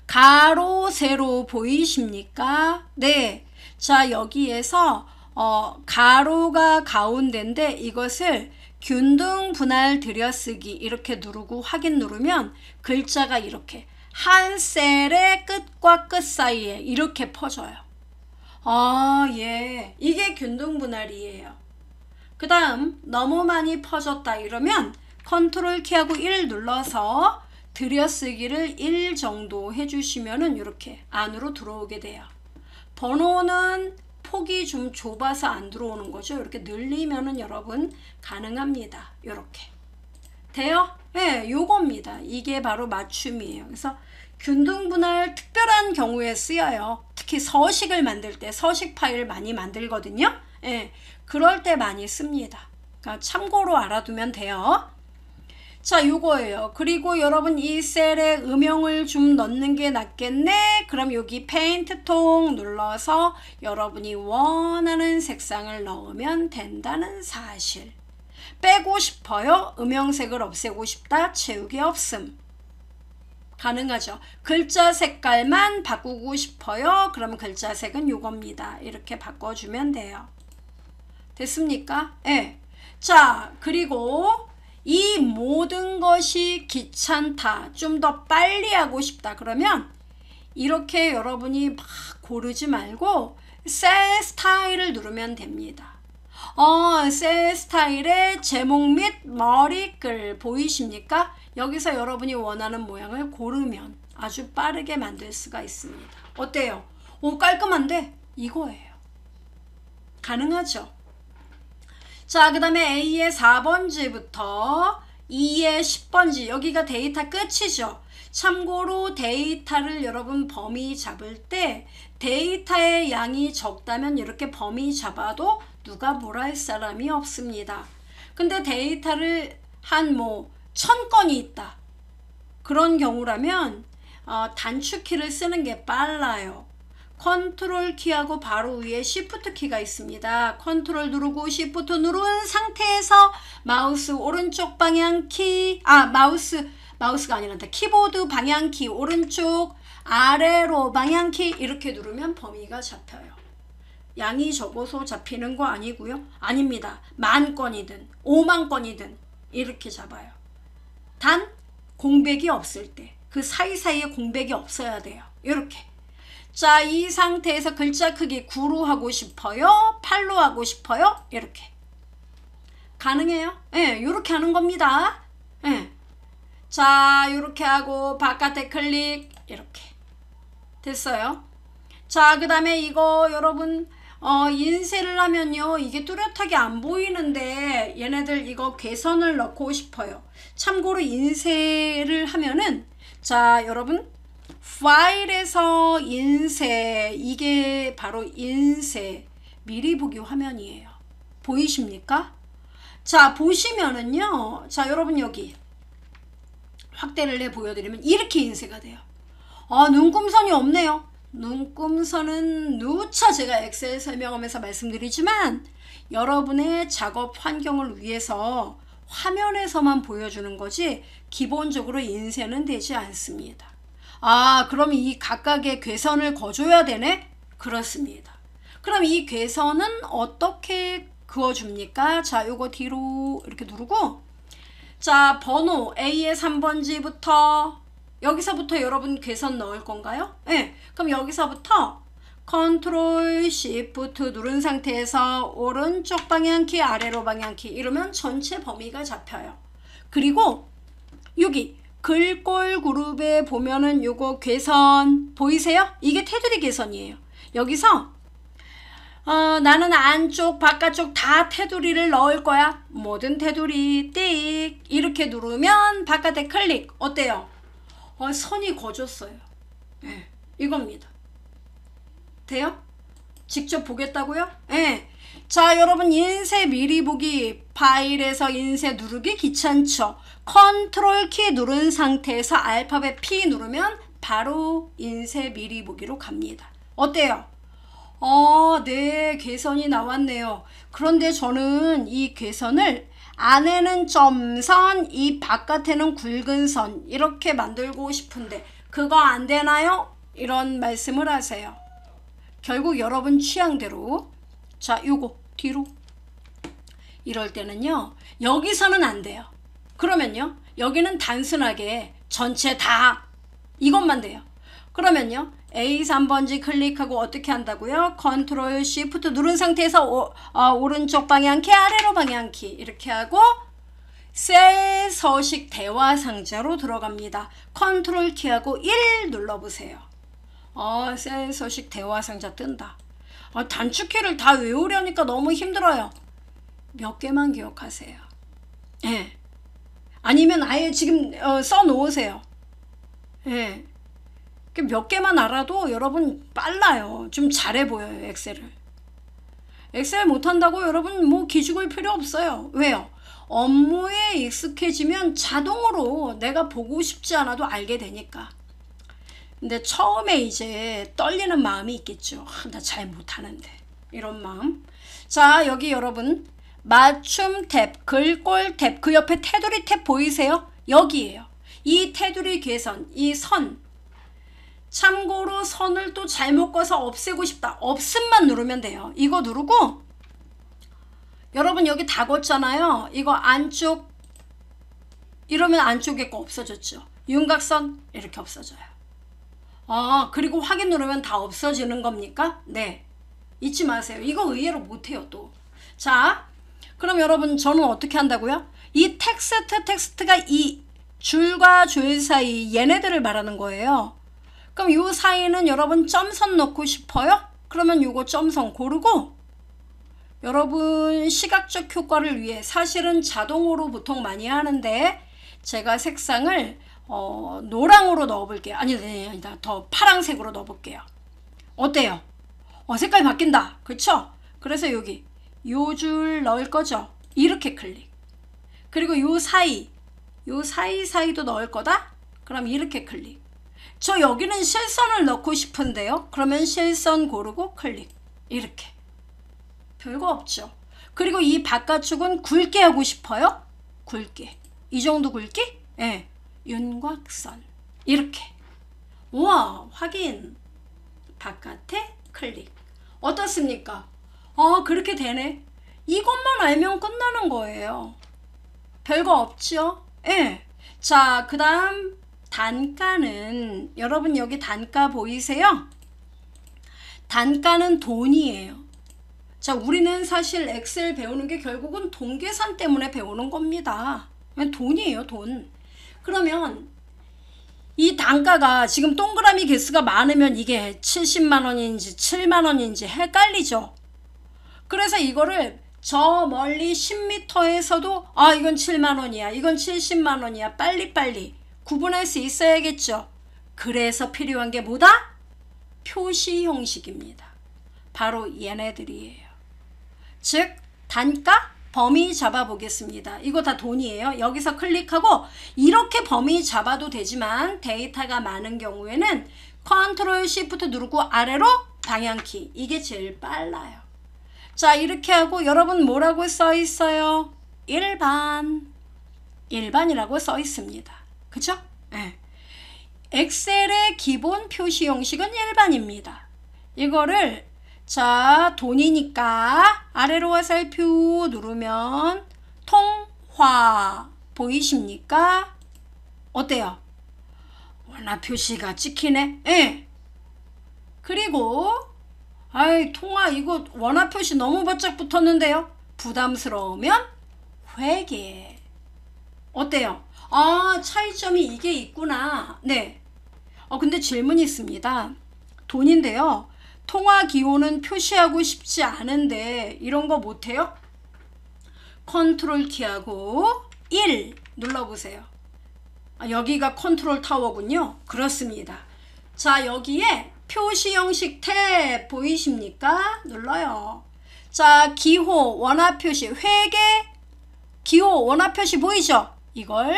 가로 세로 보이십니까? 네. 자, 여기에서 가로가 가운데인데 이것을 균등 분할 들여쓰기 이렇게 누르고 확인 누르면 글자가 이렇게 한 셀의 끝과 끝 사이에 이렇게 퍼져요. 예. 이게 균등 분할이에요. 그 다음 너무 많이 퍼졌다 이러면 컨트롤 키하고 1 눌러서 들여쓰기를 1 정도 해주시면은 이렇게 안으로 들어오게 돼요. 번호는 폭이 좀 좁아서 안 들어오는 거죠. 이렇게 늘리면은 여러분 가능합니다. 이렇게 돼요? 네, 요겁니다. 이게 바로 맞춤이에요. 그래서 균등분할 특별한 경우에 쓰여요. 특히 서식을 만들 때 서식 파일을 많이 만들거든요. 네, 그럴 때 많이 씁니다. 그러니까 참고로 알아두면 돼요. 자, 요거예요. 그리고 여러분 이 셀에 음영을 좀 넣는 게 낫겠네. 그럼 여기 페인트 통 눌러서 여러분이 원하는 색상을 넣으면 된다는 사실. 빼고 싶어요. 음영색을 없애고 싶다. 채우기 없음. 가능하죠. 글자 색깔만 바꾸고 싶어요. 그러면 글자 색은 요겁니다. 이렇게 바꿔주면 돼요. 됐습니까? 네. 자, 그리고 이 모든 것이 귀찮다. 좀 더 빨리 하고 싶다. 그러면 이렇게 여러분이 막 고르지 말고 셀 스타일을 누르면 됩니다. 셀 스타일의 제목 및 머리글 보이십니까? 여기서 여러분이 원하는 모양을 고르면 아주 빠르게 만들 수가 있습니다. 어때요? 오, 깔끔한데? 이거예요. 가능하죠? 자, 그 다음에 A의 4번지부터 E의 10번지 여기가 데이터 끝이죠. 참고로 데이터를 여러분 범위 잡을 때 데이터의 양이 적다면 이렇게 범위 잡아도 누가 뭐라 할 사람이 없습니다. 근데 데이터를 한 1000건이 있다. 그런 경우라면 단축키를 쓰는 게 빨라요. 컨트롤 키하고 바로 위에 시프트 키가 있습니다. 컨트롤 누르고 시프트 누른 상태에서 마우스 오른쪽 방향키, 마우스가 아니란다. 키보드 방향키 오른쪽 아래로 방향키 이렇게 누르면 범위가 잡혀요. 양이 적어서 잡히는 거 아니고요. 아닙니다. 10,000건이든 50,000건이든 이렇게 잡아요. 단 공백이 없을 때 그 사이사이에 공백이 없어야 돼요. 이렇게. 자, 이 상태에서 글자 크기 9로 하고 싶어요? 8로 하고 싶어요? 이렇게. 가능해요? 예, 이렇게 하는 겁니다. 예. 자, 이렇게 하고 바깥에 클릭 이렇게. 됐어요? 자, 그 다음에 이거 여러분 인쇄를 하면요. 이게 뚜렷하게 안 보이는데 얘네들 이거 괴선을 넣고 싶어요. 참고로 인쇄를 하면은 자, 여러분 파일에서 인쇄 이게 바로 인쇄 미리 보기 화면이에요. 보이십니까? 자, 보시면은요. 자, 여러분 여기 확대를 해 보여드리면 이렇게 인쇄가 돼요. 눈금선이 없네요. 눈금선은 누차 제가 엑셀 설명하면서 말씀드리지만 여러분의 작업 환경을 위해서 화면에서만 보여주는 거지 기본적으로 인쇄는 되지 않습니다. 그럼 이 각각의 괴선을 거줘야 되네? 그렇습니다. 그럼 이 괴선은 어떻게 그어줍니까? 자, 요거 뒤로 이렇게 누르고 자, 번호 A의 3번지부터 여기서부터 여러분 괴선 넣을 건가요? 네. 그럼 여기서부터 컨트롤 시프트 누른 상태에서 오른쪽 방향키 아래로 방향키 이러면 전체 범위가 잡혀요. 그리고 여기 글꼴 그룹에 보면은 요거 괴선 보이세요? 이게 테두리 괴선이에요. 여기서 나는 안쪽 바깥쪽 다 테두리를 넣을 거야. 모든 테두리 띡 이렇게 누르면 바깥에 클릭. 어때요? 선이 거졌어요. 네, 이겁니다. 돼요? 직접 보겠다고요? 예. 자, 여러분 인쇄 미리 보기 파일에서 인쇄 누르기 귀찮죠? 컨트롤 키 누른 상태에서 알파벳 P 누르면 바로 인쇄 미리 보기로 갑니다. 어때요? 네, 궤선이 나왔네요. 그런데 저는 이 궤선을 안에는 점선, 이 바깥에는 굵은 선 이렇게 만들고 싶은데 그거 안 되나요? 이런 말씀을 하세요. 결국 여러분 취향대로 자, 요거 뒤로 이럴 때는요. 여기서는 안 돼요. 그러면요. 여기는 단순하게 전체 다 이것만 돼요. 그러면요. A3번지 클릭하고 어떻게 한다고요? 컨트롤 쉬프트 누른 상태에서 오른쪽 방향키 아래로 방향키 이렇게 하고 셀 서식 대화 상자로 들어갑니다. 컨트롤 키하고 1 눌러보세요. 셀 서식 대화 상자 뜬다. 단축키를 다 외우려니까 너무 힘들어요. 몇 개만 기억하세요. 예. 아니면 아예 지금 써 놓으세요. 예. 몇 개만 알아도 여러분 빨라요. 좀 잘해 보여요, 엑셀을. 엑셀 못한다고 여러분 뭐 기죽을 필요 없어요. 왜요? 업무에 익숙해지면 자동으로 내가 보고 싶지 않아도 알게 되니까. 근데 처음에 이제 떨리는 마음이 있겠죠. 나 잘 못하는데. 이런 마음. 자, 여기 여러분 맞춤 탭, 글꼴 탭, 그 옆에 테두리 탭 보이세요? 여기에요. 이 테두리 궤선, 이 선. 참고로 선을 또 잘못 꺼서 없애고 싶다. 없음만 누르면 돼요. 이거 누르고 여러분 여기 다 걷잖아요. 이거 안쪽 이러면 안쪽에 거 없어졌죠. 윤곽선 이렇게 없어져요. 그리고 확인 누르면 다 없어지는 겁니까? 네. 잊지 마세요. 이거 의외로 못해요 또. 자, 그럼 여러분 저는 어떻게 한다고요? 이 텍스트가 이 줄과 줄 사이 얘네들을 말하는 거예요. 그럼 요 사이는 여러분 점선 넣고 싶어요? 그러면 요거 점선 고르고 여러분 시각적 효과를 위해 사실은 자동으로 보통 많이 하는데 제가 색상을 노랑으로 넣어볼게요. 아니다. 더 파랑색으로 넣어볼게요. 어때요? 색깔이 바뀐다. 그쵸? 그래서 여기 요 줄 넣을 거죠? 이렇게 클릭. 그리고 요 사이도 넣을 거다? 그럼 이렇게 클릭. 저 여기는 실선을 넣고 싶은데요. 그러면 실선 고르고 클릭. 이렇게. 별거 없죠. 그리고 이 바깥쪽은 굵게 하고 싶어요. 굵게. 이 정도 굵기? 예. 윤곽선. 이렇게. 우와, 확인. 바깥에 클릭. 어떻습니까? 그렇게 되네. 이것만 알면 끝나는 거예요. 별거 없죠? 예. 자, 그 다음 단가는 여러분 여기 단가 보이세요? 단가는 돈이에요. 자, 우리는 사실 엑셀 배우는 게 결국은 돈 계산 때문에 배우는 겁니다. 돈이에요, 돈. 그러면 이 단가가 지금 동그라미 개수가 많으면 이게 70만 원인지 7만 원인지 헷갈리죠. 그래서 이거를 저 멀리 10m에서도 이건 7만 원이야. 이건 70만 원이야. 빨리빨리 구분할 수 있어야겠죠. 그래서 필요한 게 뭐다? 표시 형식입니다. 바로 얘네들이에요. 즉 단가 범위 잡아 보겠습니다. 이거 다 돈이에요. 여기서 클릭하고 이렇게 범위 잡아도 되지만 데이터가 많은 경우에는 컨트롤 쉬프트 누르고 아래로 방향키. 이게 제일 빨라요. 자, 이렇게 하고 여러분 뭐라고 써 있어요? 일반이라고 써 있습니다. 그쵸? 네. 엑셀의 기본 표시 형식은 일반입니다. 이거를 자, 돈이니까 아래로 화살표 누르면 통화 보이십니까? 어때요? 원화 표시가 찍히네? 예. 그리고 통화 이거 원화 표시 너무 바짝 붙었는데요? 부담스러우면 회계. 어때요? 차이점이 이게 있구나. 네. 근데 질문이 있습니다. 돈인데요. 통화 기호는 표시하고 싶지 않은데 이런 거 못해요? 컨트롤 키하고 1 눌러보세요. 여기가 컨트롤 타워군요. 그렇습니다. 자, 여기에 표시 형식 탭 보이십니까? 눌러요. 자, 기호, 원화 표시, 회계, 기호, 원화 표시 보이죠? 이걸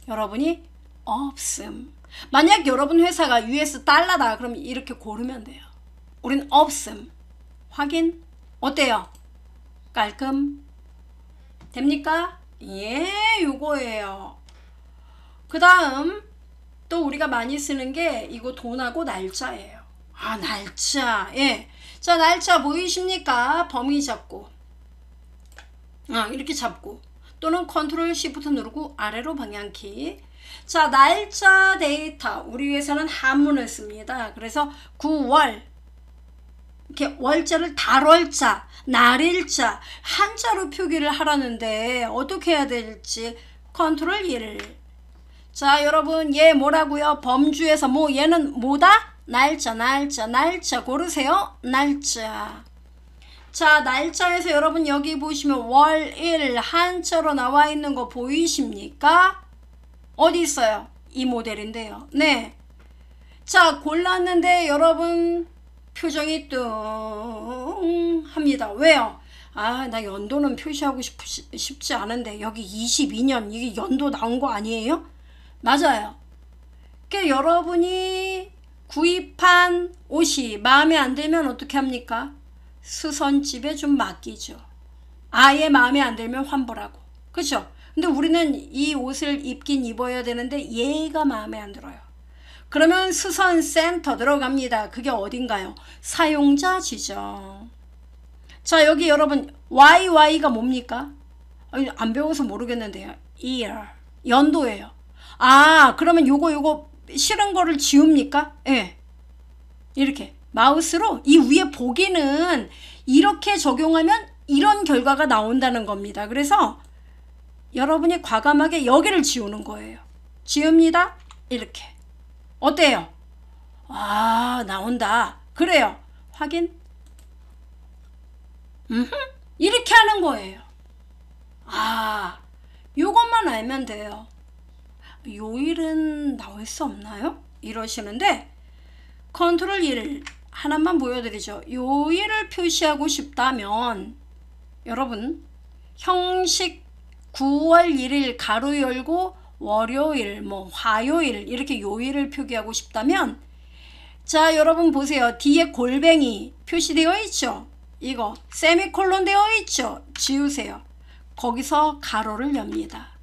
여러분이 없음. 만약 여러분 회사가 US 달러다 그럼 이렇게 고르면 돼요. 우린 없음. 확인. 어때요? 깔끔. 됩니까? 예, 요거예요. 그 다음 또 우리가 많이 쓰는 게 이거 돈하고 날짜예요. 아, 날짜. 예. 자, 날짜 보이십니까? 범위 잡고. 이렇게 잡고. 또는 컨트롤 시프트 누르고 아래로 방향키. 자, 날짜 데이터. 우리 회사는 한문을 씁니다. 그래서 9월. 이렇게 월자를 달월자, 날일자, 한자로 표기를 하라는데 어떻게 해야 될지 컨트롤 1. 자, 여러분 얘 뭐라고요? 범주에서 뭐 얘는 뭐다? 날짜, 날짜, 날짜 고르세요. 날짜. 자, 날짜에서 여러분 여기 보시면 월일 한자로 나와 있는 거 보이십니까? 어디 있어요? 이 모델인데요. 네. 자, 골랐는데 여러분 표정이 뚱 합니다. 왜요? 아, 나 연도는 표시하고 싶지 않은데 여기 22년 이게 연도 나온 거 아니에요? 맞아요. 그러니까 여러분이 구입한 옷이 마음에 안 들면 어떻게 합니까? 수선집에 좀 맡기죠. 아예 마음에 안 들면 환불하고. 그렇죠? 근데 우리는 이 옷을 입긴 입어야 되는데 얘가 마음에 안 들어요. 그러면 수선센터 들어갑니다. 그게 어딘가요? 사용자 지정. 자, 여기 여러분 YY가 뭡니까? 안 배워서 모르겠는데요. year. 연도예요. 아, 그러면 요거 싫은 거를 지웁니까? 예. 이렇게 마우스로 이 위에 보기는 이렇게 적용하면 이런 결과가 나온다는 겁니다. 그래서 여러분이 과감하게 여기를 지우는 거예요. 지웁니다. 이렇게. 어때요? 아, 나온다. 그래요. 확인. 이렇게 하는 거예요. 아, 요것만 알면 돼요. 요일은 나올 수 없나요? 이러시는데 컨트롤 1 하나만 보여드리죠. 요일을 표시하고 싶다면 여러분 형식 9월 1일 가로 열고 월요일 뭐 화요일 이렇게 요일을 표기하고 싶다면 자, 여러분 보세요. 뒤에 골뱅이 표시되어 있죠. 이거 세미콜론 되어 있죠. 지우세요. 거기서 가로를 엽니다.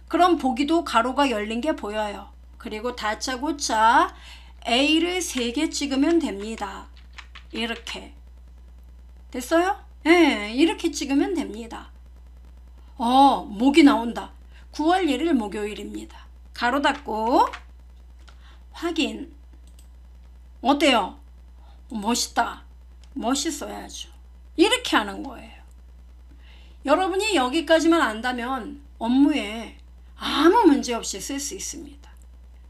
그럼 보기도 가로가 열린 게 보여요. 그리고 다짜고짜 A를 3개 찍으면 됩니다. 이렇게. 됐어요? 네, 이렇게 찍으면 됩니다. 목이 나온다. 9월 1일 목요일입니다. 가로 닫고 확인. 어때요? 멋있다. 멋있어야죠. 이렇게 하는 거예요. 여러분이 여기까지만 안다면 업무에 아무 문제 없이 쓸 수 있습니다.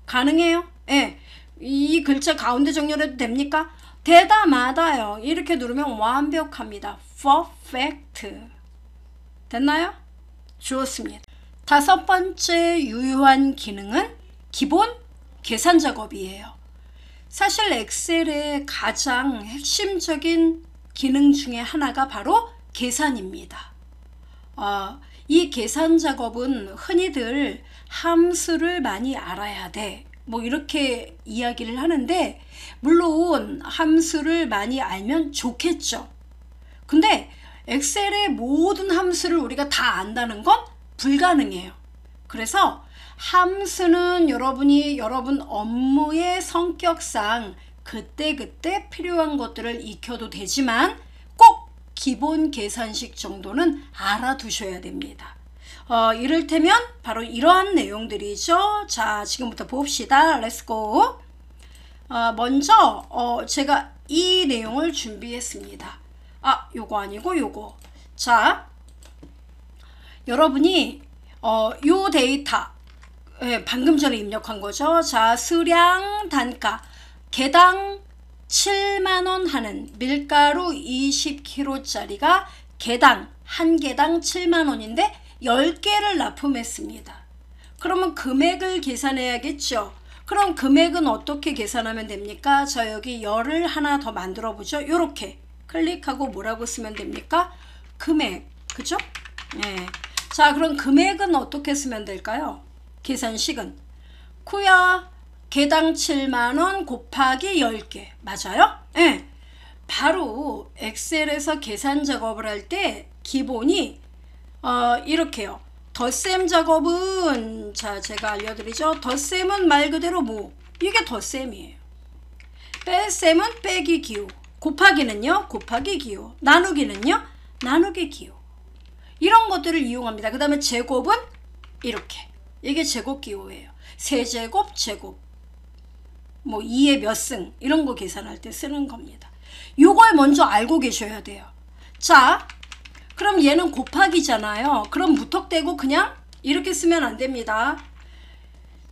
가능해요? 예. 이 글자 가운데 정렬해도 됩니까? 되다 마다요. 이렇게 누르면 완벽합니다. Perfect. 됐나요? 좋습니다. 5번째 유효한 기능은 기본 계산 작업이에요. 사실 엑셀의 가장 핵심적인 기능 중에 하나가 바로 계산입니다. 이 계산 작업은 흔히들 함수를 많이 알아야 돼. 뭐 이렇게 이야기를 하는데 물론 함수를 많이 알면 좋겠죠. 근데 엑셀의 모든 함수를 우리가 다 안다는 건 불가능해요. 그래서 함수는 여러분 업무의 성격상 그때그때 필요한 것들을 익혀도 되지만 꼭 기본 계산식 정도는 알아두셔야 됩니다. 이를테면 바로 이러한 내용들이죠. 자, 지금부터 봅시다. 렛츠고. 먼저 제가 이 내용을 준비했습니다. 요거 아니고 요거. 자, 여러분이 요 데이터 방금 전에 입력한 거죠. 자, 수량 단가 개당 7만원 하는 밀가루 20kg짜리가 개당 한 개당 7만원인데 10개를 납품했습니다. 그러면 금액을 계산해야겠죠. 그럼 금액은 어떻게 계산하면 됩니까? 자, 여기 열을 하나 더 만들어 보죠. 요렇게 클릭하고 뭐라고 쓰면 됩니까? 금액. 그죠? 네. 자, 그럼 금액은 어떻게 쓰면 될까요? 계산식은 쿠야 개당 7만원 곱하기 10개 맞아요? 네. 바로 엑셀에서 계산 작업을 할 때 기본이 이렇게요. 덧셈 작업은 자 제가 알려드리죠. 덧셈은 말 그대로 뭐 이게 덧셈이에요. 뺄셈은 빼기 기호, 곱하기는요 곱하기 기호, 나누기는요 나누기 기호. 이런 것들을 이용합니다. 그 다음에 제곱은 이렇게 이게 제곱 기호예요. 세제곱 제곱 뭐 2의 몇 승 이런 거 계산할 때 쓰는 겁니다. 요걸 먼저 알고 계셔야 돼요. 자 그럼 얘는 곱하기잖아요. 그럼 무턱대고 그냥 이렇게 쓰면 안 됩니다.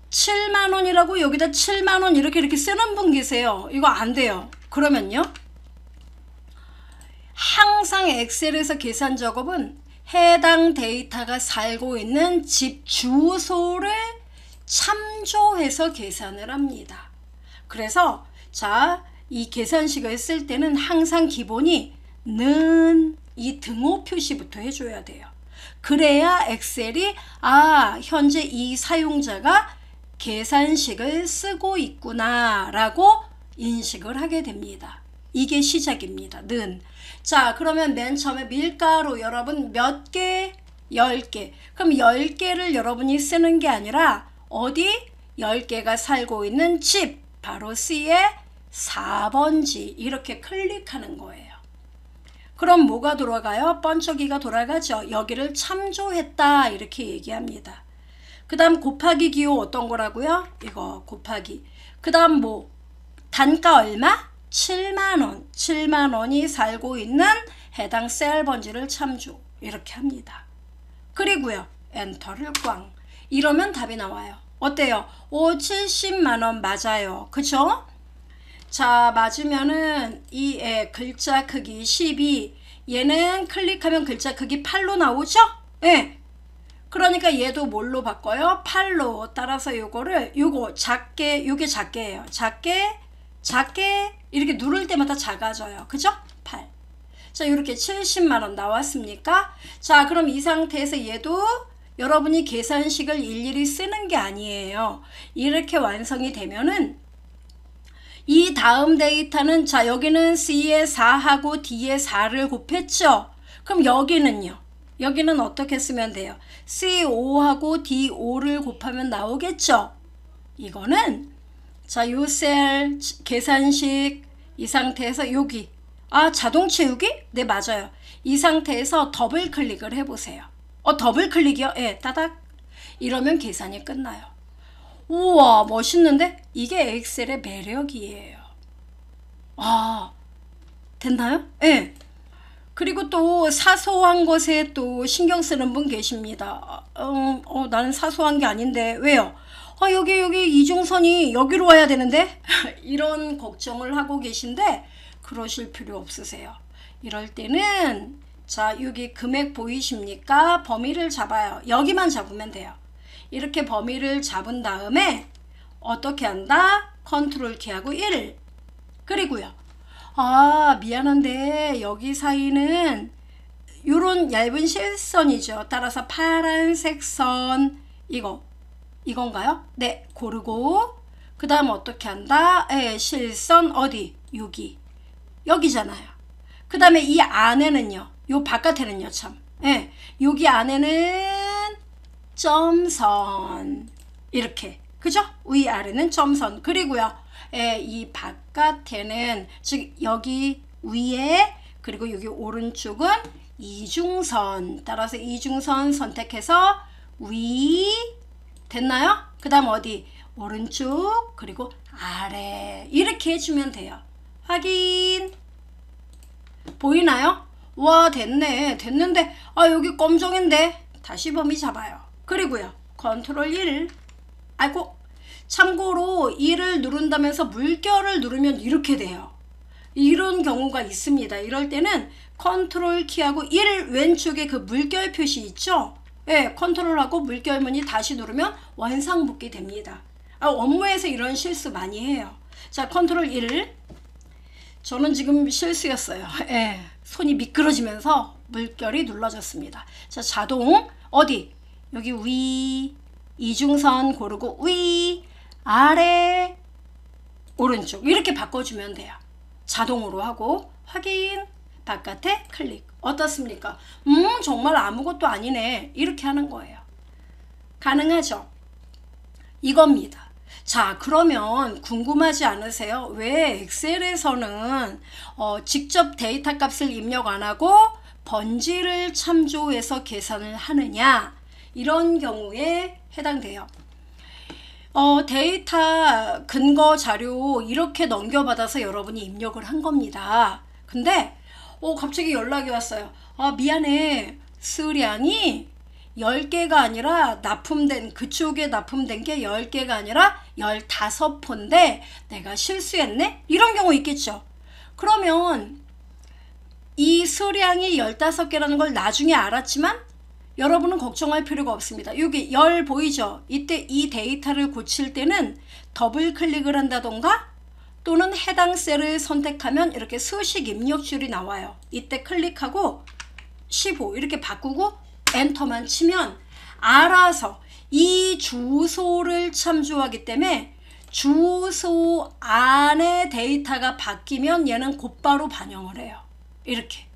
7만원이라고 여기다 7만원 이렇게 쓰는 분 계세요. 이거 안 돼요. 그러면요 항상 엑셀에서 계산 작업은 해당 데이터가 살고 있는 집 주소를 참조해서 계산을 합니다. 그래서 자, 이 계산식을 쓸 때는 항상 기본이 는 이 등호 표시부터 해줘야 돼요. 그래야 엑셀이 현재 이 사용자가 계산식을 쓰고 있구나 라고 인식을 하게 됩니다. 이게 시작입니다. 는. 자, 그러면 맨 처음에 밀가루 여러분 몇 개? 10개. 그럼 10개를 여러분이 쓰는 게 아니라 어디? 10개가 살고 있는 집 바로 C의 4번지 이렇게 클릭하는 거예요. 그럼 뭐가 돌아가요? 번쩍이가 돌아가죠. 여기를 참조했다 이렇게 얘기합니다. 그 다음 곱하기 기호 어떤 거라고요? 이거 곱하기. 그 다음 뭐 단가 얼마? 7만원. 7만원이 살고 있는 해당 셀 번지를 참조 이렇게 합니다. 그리고요 엔터를 꽝. 이러면 답이 나와요. 어때요? 70만원 맞아요. 그쵸? 자 맞으면은 이 글자 크기 12 얘는 클릭하면 글자 크기 8로 나오죠? 예. 그러니까 얘도 뭘로 바꿔요? 8로. 따라서 요거 작게 요게 작게예요. 작게 이렇게 누를 때마다 작아져요. 그죠? 8. 자 이렇게 70만원 나왔습니까? 자 그럼 이 상태에서 얘도 여러분이 계산식을 일일이 쓰는 게 아니에요. 이렇게 완성이 되면은 이 다음 데이터는 자 여기는 C에 4하고 D에 4를 곱했죠. 그럼 여기는요. 여기는 어떻게 쓰면 돼요? C5하고 D5를 곱하면 나오겠죠. 이거는 자 요 셀 계산식 이 상태에서 여기 자동 채우기? 네 맞아요. 이 상태에서 더블 클릭을 해보세요. 더블 클릭이요? 예, 따닥. 이러면 계산이 끝나요. 우와 멋있는데? 이게 엑셀의 매력이에요. 됐나요? 예. 그리고 또 사소한 것에 또 신경 쓰는 분 계십니다. 나는 사소한 게 아닌데 왜요? 여기 이중선이 여기로 와야 되는데 이런 걱정을 하고 계신데 그러실 필요 없으세요. 이럴 때는 자 여기 금액 보이십니까? 범위를 잡아요. 여기만 잡으면 돼요. 이렇게 범위를 잡은 다음에 어떻게 한다? 컨트롤 키하고 1. 그리고요. 미안한데 여기 사이는 요런 얇은 실선이죠. 따라서 파란색 선 이건가요? 네, 고르고 그 다음 어떻게 한다? 실선 어디? 여기잖아요. 그 다음에 이 안에는요. 요 바깥에는요 참. 여기 안에는 점선 이렇게 그죠? 위아래는 점선. 그리고요 이 바깥에는 즉 여기 위에 그리고 여기 오른쪽은 이중선. 따라서 이중선 선택해서 위 됐나요? 그 다음 어디? 오른쪽 그리고 아래 이렇게 해주면 돼요. 확인. 보이나요? 와 됐네. 됐는데 여기 검정인데 다시 범위 잡아요. 그리고요 컨트롤 1. 아이고 참고로 1을 누른다면서 물결을 누르면 이렇게 돼요. 이런 경우가 있습니다. 이럴 때는 컨트롤 키하고 1 왼쪽에 그 물결 표시 있죠? 예, 컨트롤하고 물결 무늬 다시 누르면 원상복귀 됩니다. 업무에서 이런 실수 많이 해요. 자, 컨트롤 1. 저는 지금 실수였어요. 예, 손이 미끄러지면서 물결이 눌러졌습니다. 자, 자동 어디? 여기 위, 이중선 고르고 위, 아래, 오른쪽 이렇게 바꿔주면 돼요. 자동으로 하고 확인, 바깥에 클릭. 어떻습니까? 정말 아무것도 아니네. 이렇게 하는 거예요. 가능하죠? 이겁니다. 자, 그러면 궁금하지 않으세요? 왜 엑셀에서는 직접 데이터 값을 입력 안 하고 번지를 참조해서 계산을 하느냐? 이런 경우에 해당돼요. 데이터 근거 자료 이렇게 넘겨받아서 여러분이 입력을 한 겁니다. 근데 갑자기 연락이 왔어요. 미안해. 수량이 10개가 아니라 그쪽에 납품된 게 10개가 아니라 15포인데 내가 실수했네? 이런 경우 있겠죠. 그러면 이 수량이 15개라는 걸 나중에 알았지만 여러분은 걱정할 필요가 없습니다. 여기 10 보이죠? 이때 이 데이터를 고칠 때는 더블 클릭을 한다던가 또는 해당 셀을 선택하면 이렇게 수식 입력줄이 나와요. 이때 클릭하고 15 이렇게 바꾸고 엔터만 치면 알아서 이 주소를 참조하기 때문에 주소 안에 데이터가 바뀌면 얘는 곧바로 반영을 해요. 이렇게.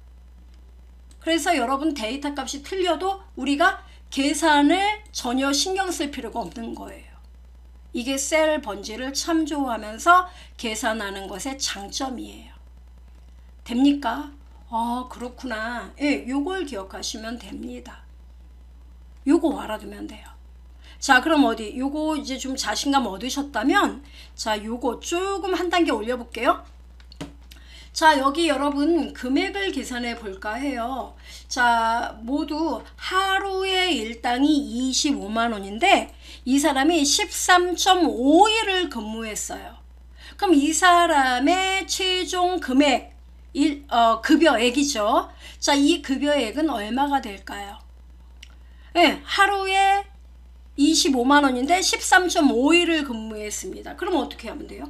그래서 여러분 데이터 값이 틀려도 우리가 계산을 전혀 신경 쓸 필요가 없는 거예요. 이게 셀 번지를 참조하면서 계산하는 것의 장점이에요. 됩니까? 그렇구나. 예, 요걸 기억하시면 됩니다. 요거 알아두면 돼요. 자, 그럼 어디? 요거 이제 좀 자신감 얻으셨다면 자, 요거 조금 한 단계 올려볼게요. 자, 여기 여러분 금액을 계산해 볼까 해요. 자, 모두 하루의 일당이 25만 원인데 이 사람이 13.5일을 근무했어요. 그럼 이 사람의 최종 금액, 급여액이죠. 자, 이 급여액은 얼마가 될까요? 네, 하루에 25만 원인데 13.5일을 근무했습니다. 그럼 어떻게 하면 돼요?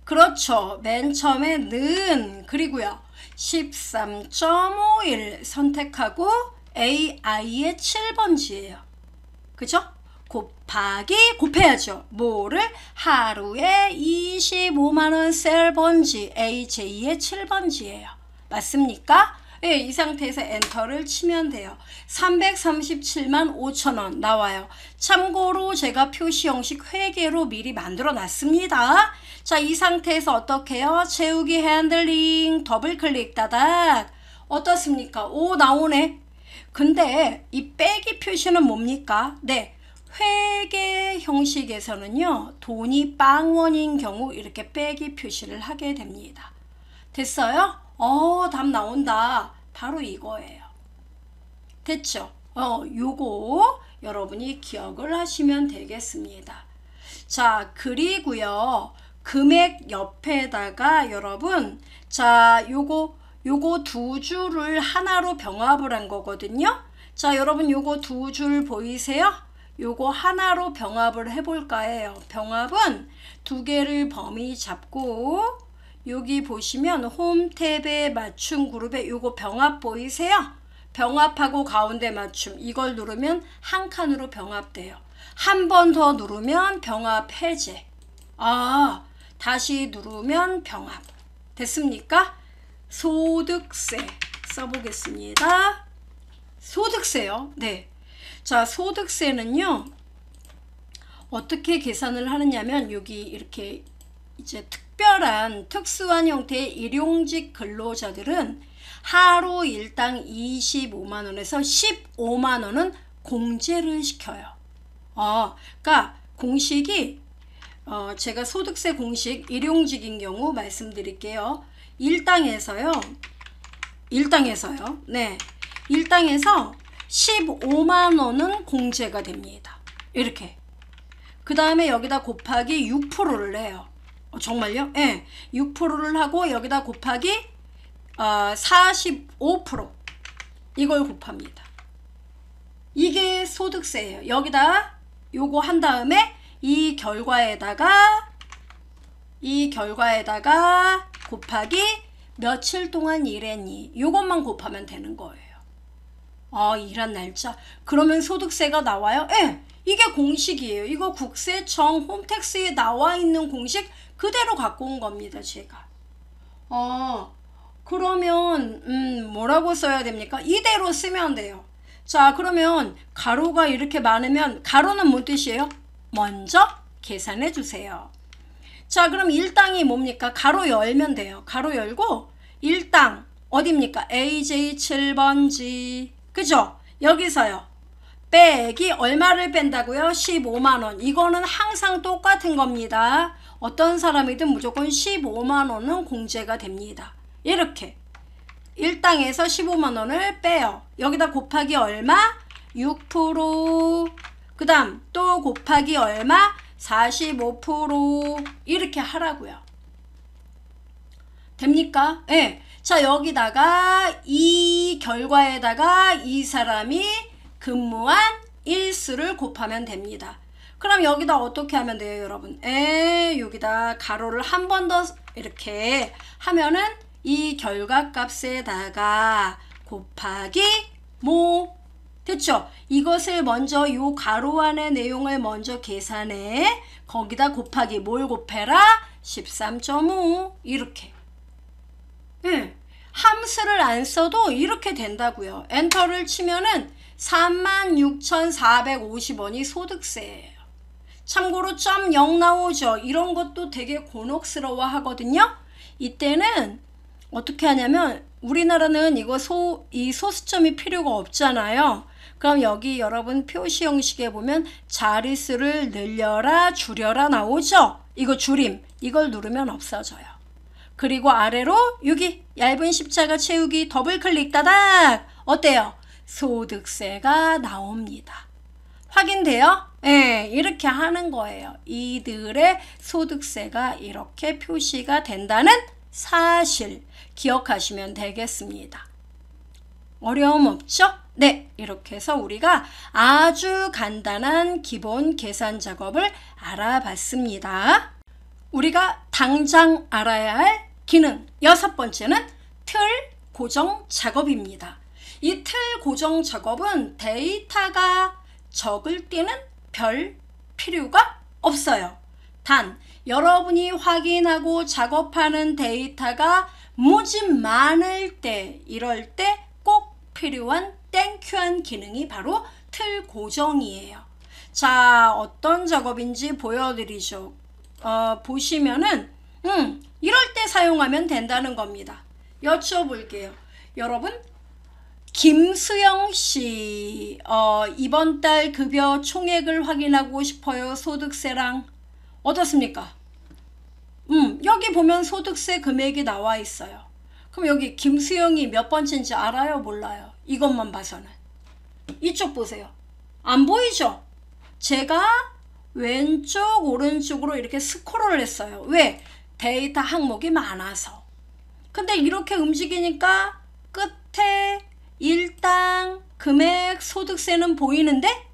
그렇죠. 맨 처음에 는 그리고요 13.5일 선택하고 AI의 7번지예요. 그죠? 곱해야죠. 뭐를? 하루에 25만원 셀 번지 AJ의 7번지예요. 맞습니까? 예, 이 상태에서 엔터를 치면 돼요. 337만 5천원 나와요. 참고로 제가 표시 형식 회계로 미리 만들어 놨습니다. 자, 이 상태에서 어떻게 해요? 채우기 핸들링 더블 클릭 따닥. 어떻습니까? 오, 나오네. 근데 이 빼기 표시는 뭡니까? 네, 회계 형식에서는요 돈이 빵원인 경우 이렇게 빼기 표시를 하게 됩니다. 됐어요? 답 나온다. 바로 이거예요. 됐죠? 요거 여러분이 기억을 하시면 되겠습니다. 자, 그리고요 금액 옆에다가 여러분 자, 요거 두 줄을 하나로 병합을 한 거거든요. 자, 여러분 요거 두 줄 보이세요? 요거 하나로 병합을 해볼까 해요. 병합은 두 개를 범위 잡고 여기 보시면 홈 탭에 맞춤 그룹에 요거 병합 보이세요? 병합하고 가운데 맞춤 이걸 누르면 한 칸으로 병합돼요. 한 번 더 누르면 병합 해제. 다시 누르면 병합. 됐습니까? 소득세 써보겠습니다. 소득세요. 네. 자, 소득세는요 어떻게 계산을 하느냐면 여기 이렇게 이제 특수한 형태의 일용직 근로자들은 하루 일당 25만 원에서 15만 원은 공제를 시켜요. 그러니까 공식이 제가 소득세 공식 일용직인 경우 말씀드릴게요. 일당에서요. 네. 일당에서 15만 원은 공제가 됩니다. 이렇게. 그 다음에 여기다 곱하기 6%를 해요. 정말요? 네. 6%를 하고 여기다 곱하기 45% 이걸 곱합니다. 이게 소득세예요. 여기다 요거 한 다음에 이 결과에다가 곱하기 며칠 동안 일했니? 이것만 곱하면 되는 거예요. 일한 날짜. 그러면 소득세가 나와요? 예. 이게 공식이에요. 이거 국세청 홈택스에 나와 있는 공식 그대로 갖고 온 겁니다, 제가. 그러면 뭐라고 써야 됩니까? 이대로 쓰면 돼요. 자, 그러면 가로가 이렇게 많으면 가로는 뭔 뜻이에요? 먼저 계산해 주세요. 자, 그럼 일당이 뭡니까? 가로 열면 돼요. 가로 열고 일당 어딥니까? AJ 7번지. 그죠? 여기서요. 빼기 얼마를 뺀다고요? 15만원. 이거는 항상 똑같은 겁니다. 어떤 사람이든 무조건 15만원은 공제가 됩니다. 이렇게 일당에서 15만원을 빼요. 여기다 곱하기 얼마? 6%. 그 다음 또 곱하기 얼마? 45%. 이렇게 하라고요. 됩니까? 예. 자, 여기다가 이 결과에다가 이 사람이 근무한 일수를 곱하면 됩니다. 그럼 여기다 어떻게 하면 돼요, 여러분? 여기다 가로를 한 번 더 이렇게 하면은 이 결과값에다가 곱하기 됐죠? 이것을 먼저 요 가로 안의 내용을 먼저 계산해. 거기다 곱하기 뭘 곱해라? 13.5 이렇게. 함수를 안 써도 이렇게 된다고요. 엔터를 치면은 36,450원이 소득세예요. 참고로 점 0 나오죠. 이런 것도 되게 곤혹스러워 하거든요. 이때는 어떻게 하냐면 우리나라는 이 소수점이 필요가 없잖아요. 그럼 여기 여러분 표시 형식에 보면 자릿수를 늘려라 줄여라 나오죠. 이거 줄임. 이걸 누르면 없어져요. 그리고 아래로 여기 얇은 십자가 채우기 더블클릭 따닥. 어때요? 소득세가 나옵니다. 확인돼요? 네, 이렇게 하는 거예요. 이들의 소득세가 이렇게 표시가 된다는 사실 기억하시면 되겠습니다. 어려움 없죠? 네, 이렇게 해서 우리가 아주 간단한 기본 계산 작업을 알아봤습니다. 우리가 당장 알아야 할 기능 6번째는 틀 고정 작업입니다. 이 틀 고정 작업은 데이터가 적을 때는 별 필요가 없어요. 단 여러분이 확인하고 작업하는 데이터가 무지 많을 때 이럴 때 꼭 필요한 땡큐한 기능이 바로 틀 고정이에요. 자, 어떤 작업인지 보여드리죠. 보시면은 이럴 때 사용하면 된다는 겁니다. 여쭤볼게요. 여러분 김수영 씨 이번 달 급여 총액을 확인하고 싶어요. 소득세랑 어떻습니까? 여기 보면 소득세 금액이 나와 있어요. 그럼 여기 김수영이 몇 번째인지 알아요? 몰라요? 이것만 봐서는. 이쪽 보세요. 안 보이죠? 제가 왼쪽 오른쪽으로 이렇게 스크롤을 했어요. 왜? 데이터 항목이 많아서. 근데 이렇게 움직이니까 끝에 일당, 금액, 소득세는 보이는데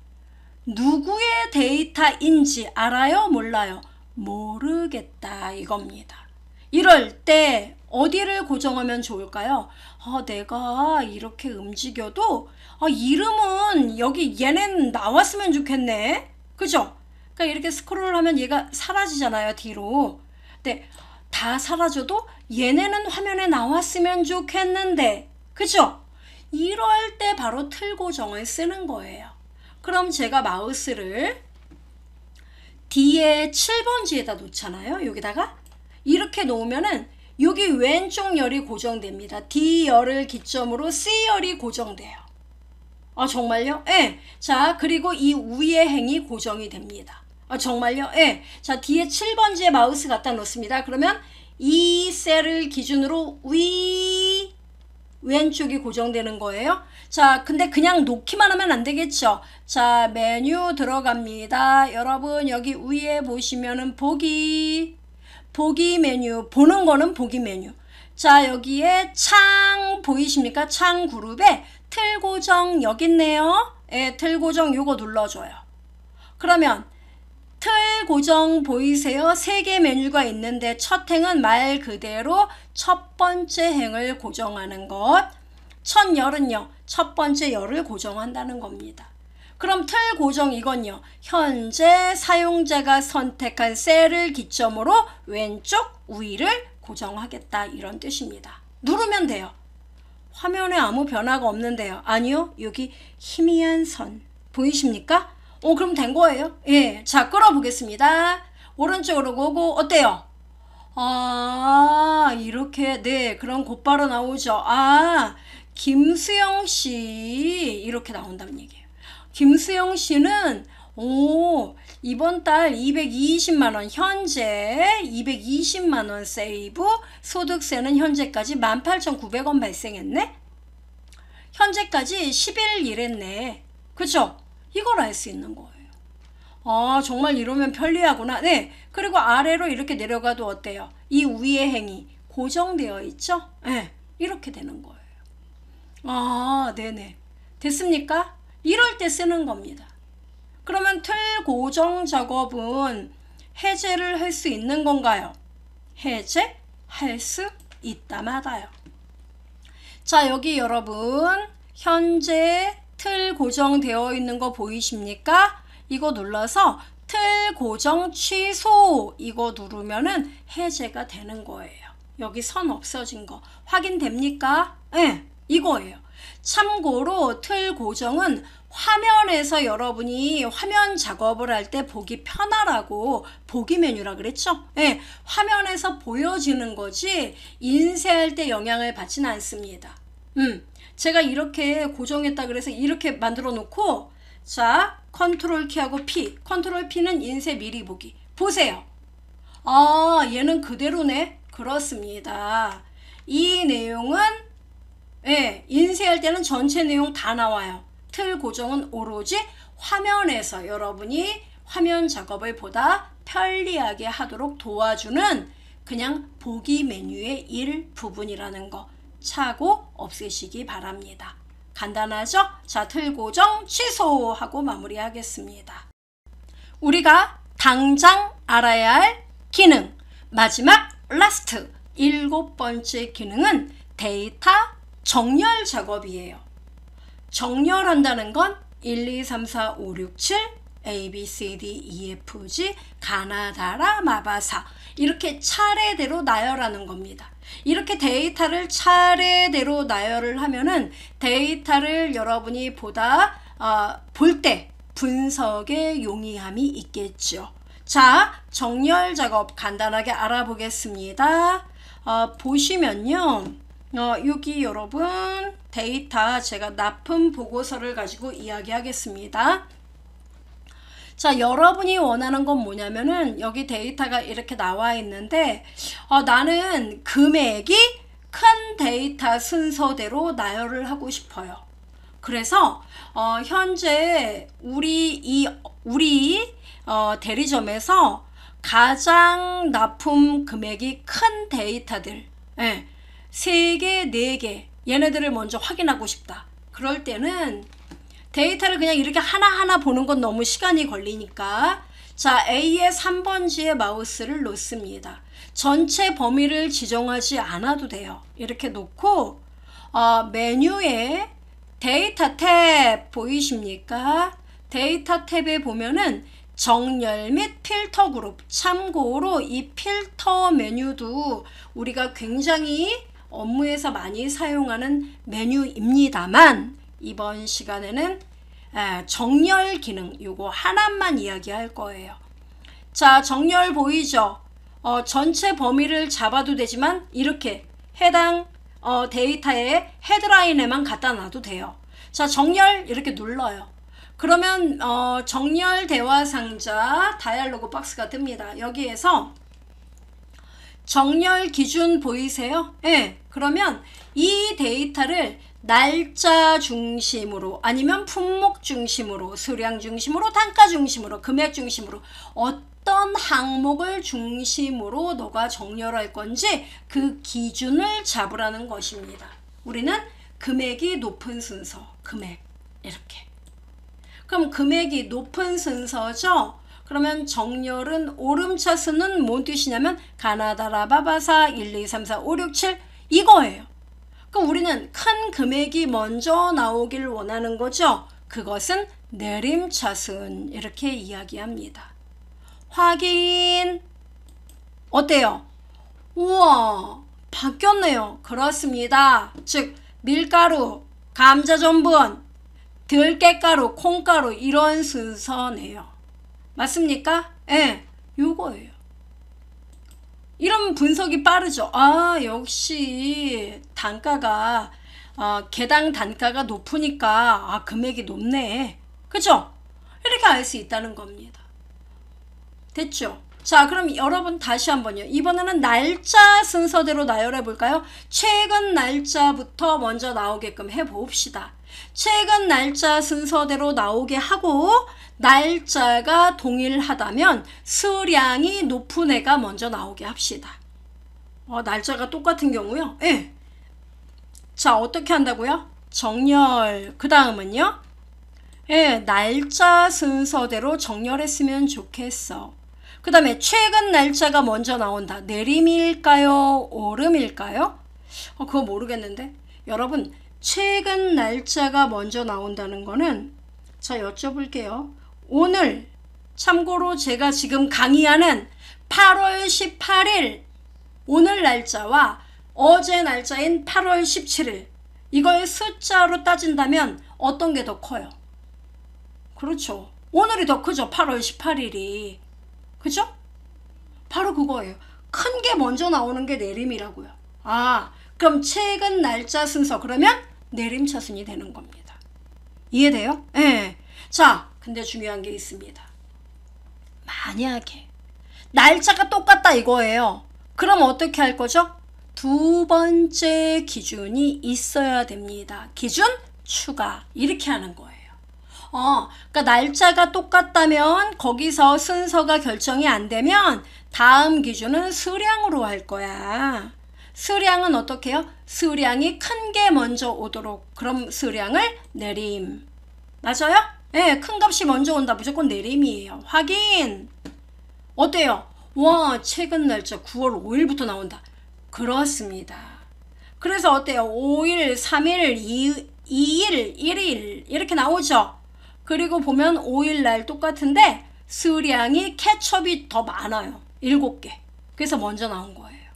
누구의 데이터인지 알아요? 몰라요? 모르겠다 이겁니다. 이럴 때 어디를 고정하면 좋을까요? 내가 이렇게 움직여도 이름은 여기 얘는 나왔으면 좋겠네. 그죠? 그러니까 이렇게 스크롤하면 얘가 사라지잖아요, 뒤로. 근데 다 사라져도 얘네는 화면에 나왔으면 좋겠는데. 그죠? 이럴 때 바로 틀 고정을 쓰는 거예요. 그럼 제가 마우스를 D의 7번지에다 놓잖아요. 여기다가 이렇게 놓으면은 여기 왼쪽 열이 고정됩니다. D열을 기점으로 C열이 고정돼요. 정말요? 예. 자, 그리고 이 위의 행이 고정이 됩니다. 정말요? 예. 자, D의 7번지에 마우스 갖다 놓습니다. 그러면 이 셀을 기준으로 왼쪽이 고정되는 거예요. 자, 근데 그냥 놓기만 하면 안 되겠죠. 자, 메뉴 들어갑니다. 여러분 여기 위에 보시면은 보기 메뉴, 보는 거는 보기 메뉴. 자, 여기에 창 보이십니까? 창 그룹에 틀 고정 여기 있네요. 예, 틀 고정 요거 눌러줘요. 그러면 틀 틀 고정 보이세요? 3개 메뉴가 있는데 첫 행은 말 그대로 첫 번째 행을 고정하는 것. 첫 열은요, 첫 번째 열을 고정한다는 겁니다. 그럼 틀 고정 이건요, 현재 사용자가 선택한 셀을 기점으로 왼쪽 위를 고정하겠다 이런 뜻입니다. 누르면 돼요. 화면에 아무 변화가 없는데요. 아니요, 여기 희미한 선 보이십니까? 그럼 된 거예요. 예, 자 끌어보겠습니다. 오른쪽으로 오고 어때요? 아, 이렇게, 네, 그럼 곧바로 나오죠. 아, 김수영 씨 이렇게 나온다는 얘기예요. 김수영 씨는 이번 달 220만 원, 현재 220만 원 세이브, 소득세는 현재까지 18,900원 발생했네. 현재까지 10일 일했네. 그쵸? 이걸 알 수 있는 거예요. 아, 정말 이러면 편리하구나. 네. 그리고 아래로 이렇게 내려가도 어때요? 이 위의 행이 고정되어 있죠? 네. 이렇게 되는 거예요. 아, 네네. 됐습니까? 이럴 때 쓰는 겁니다. 그러면 틀 고정 작업은 해제를 할 수 있는 건가요? 해제할 수 있다 마다요. 자, 여기 여러분 현재 틀 고정되어 있는 거 보이십니까? 이거 눌러서 틀 고정 취소 이거 누르면은 해제가 되는 거예요. 여기 선 없어진 거 확인됩니까? 네, 이거예요. 참고로 틀 고정은 화면에서 여러분이 화면 작업을 할 때 보기 편하라고 보기 메뉴라 그랬죠? 네, 화면에서 보여지는 거지 인쇄할 때 영향을 받지는 않습니다. 제가 이렇게 고정했다 그래서 이렇게 만들어 놓고 자 컨트롤 키하고 P, 컨트롤 P는 인쇄 미리 보기. 보세요. 아, 얘는 그대로네. 그렇습니다. 이 내용은 인쇄할 때는 전체 내용 다 나와요. 틀 고정은 오로지 화면에서 여러분이 화면 작업을 보다 편리하게 하도록 도와주는 그냥 보기 메뉴의 일부분이라는 거 차고 없애시기 바랍니다. 간단하죠? 자, 틀 고정 취소하고 마무리하겠습니다. 우리가 당장 알아야 할 기능 마지막 라스트 7번째 기능은 데이터 정렬 작업이에요. 정렬한다는 건 1, 2, 3, 4, 5, 6, 7 A, B, C, D, E, F, G, 가나다라, 마바사 이렇게 차례대로 나열하는 겁니다. 이렇게 데이터를 차례대로 나열을 하면은 데이터를 여러분이 보다 볼 때 분석에 용이함이 있겠죠. 자, 정렬 작업 간단하게 알아보겠습니다. 보시면요. 여기 여러분 데이터 제가 납품 보고서를 가지고 이야기하겠습니다. 자, 여러분이 원하는 건 뭐냐면은 여기 데이터가 이렇게 나와 있는데 나는 금액이 큰 데이터 순서대로 나열을 하고 싶어요. 그래서 현재 우리 대리점에서 가장 납품 금액이 큰 데이터들 3개, 4개 얘네들을 먼저 확인하고 싶다. 그럴 때는 데이터를 그냥 이렇게 하나하나 보는 건 너무 시간이 걸리니까 자, A의 3번지에 마우스를 놓습니다. 전체 범위를 지정하지 않아도 돼요. 이렇게 놓고 메뉴에 데이터 탭 보이십니까? 데이터 탭에 보면은 정렬 및 필터 그룹, 참고로 이 필터 메뉴도 우리가 굉장히 업무에서 많이 사용하는 메뉴입니다만 이번 시간에는 정렬 기능 요거 하나만 이야기할 거예요. 자, 정렬 보이죠? 전체 범위를 잡아도 되지만 이렇게 해당 데이터의 헤드라인에만 갖다 놔도 돼요. 자, 정렬 이렇게 눌러요. 그러면 정렬 대화 상자 다이얼로그 박스가 뜹니다. 여기에서 정렬 기준 보이세요? 네, 그러면 이 데이터를 날짜 중심으로 아니면 품목 중심으로 수량 중심으로 단가 중심으로 금액 중심으로 어떤 항목을 중심으로 너가 정렬할 건지 그 기준을 잡으라는 것입니다. 우리는 금액이 높은 순서 금액 이렇게 그럼 금액이 높은 순서죠. 그러면 정렬은 오름차순은 뭔 뜻이냐면 가나다라 바바사 1, 2, 3, 4, 5, 6, 7 이거예요. 그럼 우리는 큰 금액이 먼저 나오길 원하는 거죠. 그것은 내림차순 이렇게 이야기합니다. 확인. 어때요? 우와, 바뀌었네요. 그렇습니다. 즉 밀가루, 감자전분, 들깨가루, 콩가루 이런 순서네요. 맞습니까? 예, 요거예요. 이런 분석이 빠르죠. 아, 역시 단가가 개당 단가가 높으니까 금액이 높네. 그죠? 이렇게 알 수 있다는 겁니다. 됐죠? 자, 그럼 여러분 다시 한번요. 이번에는 날짜 순서대로 나열해 볼까요? 최근 날짜부터 먼저 나오게끔 해봅시다. 최근 날짜 순서대로 나오게 하고 날짜가 동일하다면 수량이 높은 애가 먼저 나오게 합시다. 날짜가 똑같은 경우요? 예. 자, 어떻게 한다고요? 정렬. 그 다음은요? 예, 날짜 순서대로 정렬했으면 좋겠어. 그 다음에 최근 날짜가 먼저 나온다. 내림일까요? 오름일까요? 그거 모르겠는데. 여러분, 최근 날짜가 먼저 나온다는 거는 자, 여쭤볼게요. 오늘 참고로 제가 지금 강의하는 8월 18일 오늘 날짜와 어제 날짜인 8월 17일 이걸 숫자로 따진다면 어떤 게 더 커요? 그렇죠. 오늘이 더 크죠. 8월 18일이. 그죠? 바로 그거예요. 큰 게 먼저 나오는 게 내림이라고요. 그럼 최근 날짜 순서 그러면 내림차순이 되는 겁니다. 이해돼요? 예. 자, 근데 중요한 게 있습니다. 만약에 날짜가 똑같다 이거예요. 그럼 어떻게 할 거죠? 두 번째 기준이 있어야 됩니다. 기준 추가 이렇게 하는 거예요. 그러니까 날짜가 똑같다면 거기서 순서가 결정이 안 되면 다음 기준은 수량으로 할 거야. 수량은 어떻게 해요? 수량이 큰 게 먼저 오도록. 그럼 수량을 내림. 맞아요? 네, 큰 값이 먼저 온다. 무조건 내림이에요. 확인. 어때요? 와, 최근 날짜 9월 5일부터 나온다. 그렇습니다. 그래서 어때요? 5일, 3일, 2일, 1일 이렇게 나오죠? 그리고 보면 5일 날 똑같은데 수량이 캐첩이 더 많아요. 7개. 그래서 먼저 나온 거예요.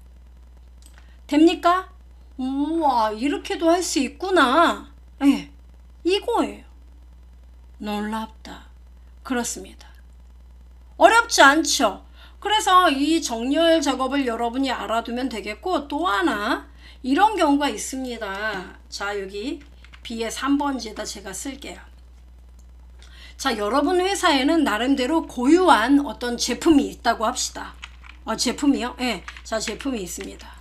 됩니까? 우와, 이렇게도 할 수 있구나. 네, 이거예요. 놀랍다. 그렇습니다. 어렵지 않죠? 그래서 이 정렬 작업을 여러분이 알아두면 되겠고 또 하나 이런 경우가 있습니다. 자, 여기 B의 3번지에다 제가 쓸게요. 자, 여러분 회사에는 나름대로 고유한 어떤 제품이 있다고 합시다. 제품이요? 네. 자, 제품이 있습니다.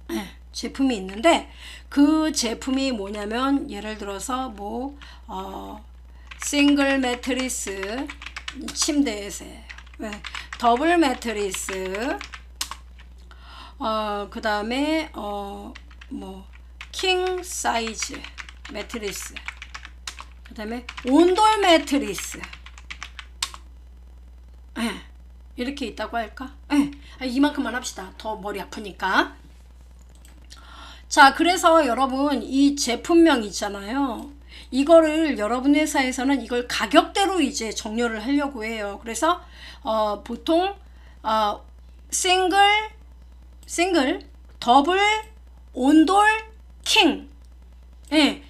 네, 제품이 있는데 그 제품이 뭐냐면 예를 들어서 싱글 매트리스 침대에서예요. 네. 더블 매트리스 그 다음에 킹 사이즈 매트리스 그 다음에 온돌 매트리스 이렇게 있다고 할까? 이만큼만 합시다. 더 머리 아프니까. 자, 그래서 여러분 이 제품명 있잖아요. 이거를 여러분 회사에서는 이걸 가격대로 이제 정렬을 하려고 해요. 그래서 보통 싱글, 더블, 온돌, 킹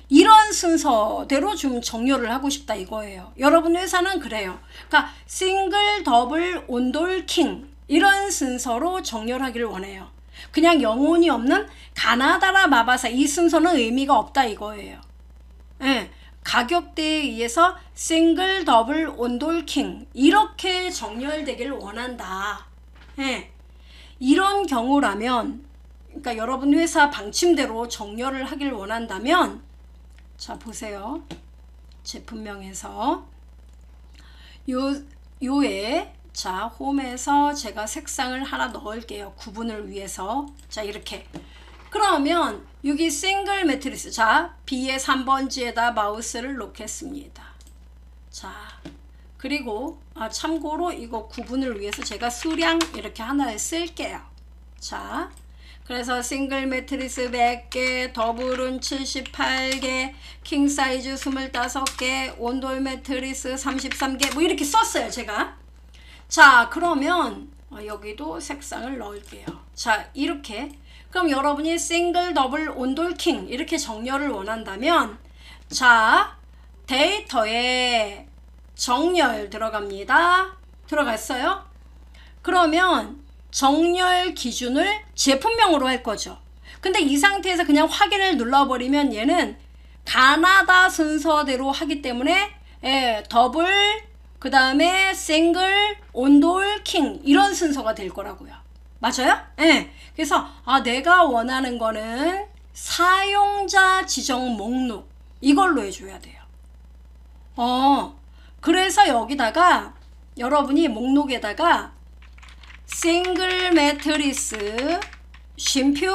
이런 순서대로 좀 정렬을 하고 싶다 이거예요. 여러분 회사는 그래요. 그러니까 싱글, 더블, 온돌, 킹 이런 순서로 정렬하기를 원해요. 그냥 영혼이 없는 가나다라 마바사 이 순서는 의미가 없다 이거예요. 가격대에 의해서 싱글, 더블, 온돌, 킹 이렇게 정렬되기를 원한다. 이런 경우라면 그러니까 여러분 회사 방침대로 정렬을 하길 원한다면 자, 보세요. 제품명에서 요에 자, 홈에서 제가 색상을 하나 넣을게요. 구분을 위해서. 자, 이렇게. 그러면 여기 싱글 매트리스. 자, B의 3번지에다 마우스를 놓겠습니다. 자, 그리고 참고로 이거 구분을 위해서 제가 수량 이렇게 하나를 쓸게요. 자, 그래서 싱글 매트리스 100개, 더블은 78개, 킹 사이즈 25개, 온돌 매트리스 33개 뭐 이렇게 썼어요, 제가. 자, 그러면 여기도 색상을 넣을게요. 자, 이렇게. 그럼 여러분이 싱글, 더블, 온돌, 킹 이렇게 정렬을 원한다면 자, 데이터에 정렬 들어갑니다. 들어갔어요? 그러면 정렬 기준을 제품명으로 할 거죠. 근데 이 상태에서 그냥 확인을 눌러버리면 얘는 가나다 순서대로 하기 때문에 더블, 그 다음에 싱글, 온돌, 킹 이런 순서가 될 거라고요. 맞아요? 그래서 내가 원하는 거는 사용자 지정 목록 이걸로 해줘야 돼요. 그래서 여기다가 여러분이 목록에다가 싱글 매트리스 쉼표,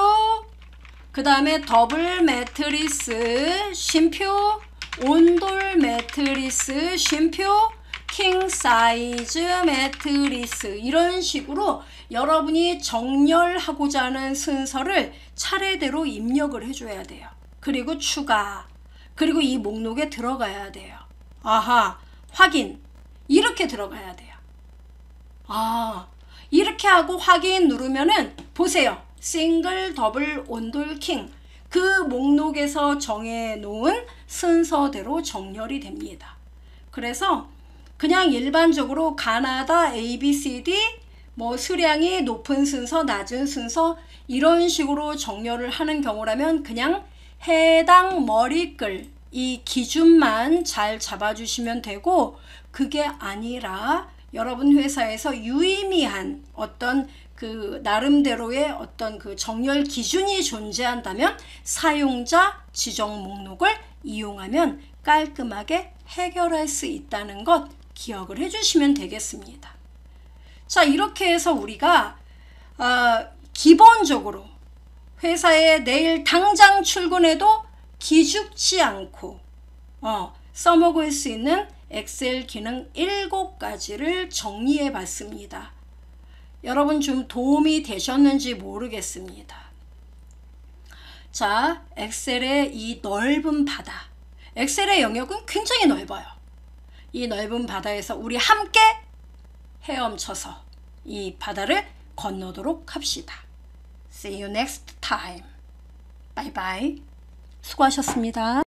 그 다음에 더블 매트리스 쉼표, 온돌 매트리스 쉼표, 킹 사이즈 매트리스 이런 식으로 여러분이 정렬하고자 하는 순서를 차례대로 입력을 해줘야 돼요. 그리고 추가, 그리고 이 목록에 들어가야 돼요. 아하, 확인 이렇게 들어가야 돼요. 이렇게 하고 확인 누르면은 보세요. 싱글, 더블, 온돌, 킹 그 목록에서 정해놓은 순서대로 정렬이 됩니다. 그래서 그냥 일반적으로 가나다 ABCD 뭐 수량이 높은 순서, 낮은 순서 이런 식으로 정렬을 하는 경우라면 그냥 해당 머리글 이 기준만 잘 잡아주시면 되고, 그게 아니라 여러분 회사에서 유의미한 어떤 그 나름대로의 어떤 그 정렬 기준이 존재한다면 사용자 지정 목록을 이용하면 깔끔하게 해결할 수 있다는 것 기억을 해주시면 되겠습니다. 자, 이렇게 해서 우리가 기본적으로 회사에 내일 당장 출근해도 기죽지 않고 써먹을 수 있는 엑셀 기능 7가지를 정리해 봤습니다. 여러분 좀 도움이 되셨는지 모르겠습니다. 자, 엑셀의 이 넓은 바다, 엑셀의 영역은 굉장히 넓어요. 이 넓은 바다에서 우리 함께 헤엄쳐서 이 바다를 건너도록 합시다. See you next time. Bye bye. 수고하셨습니다.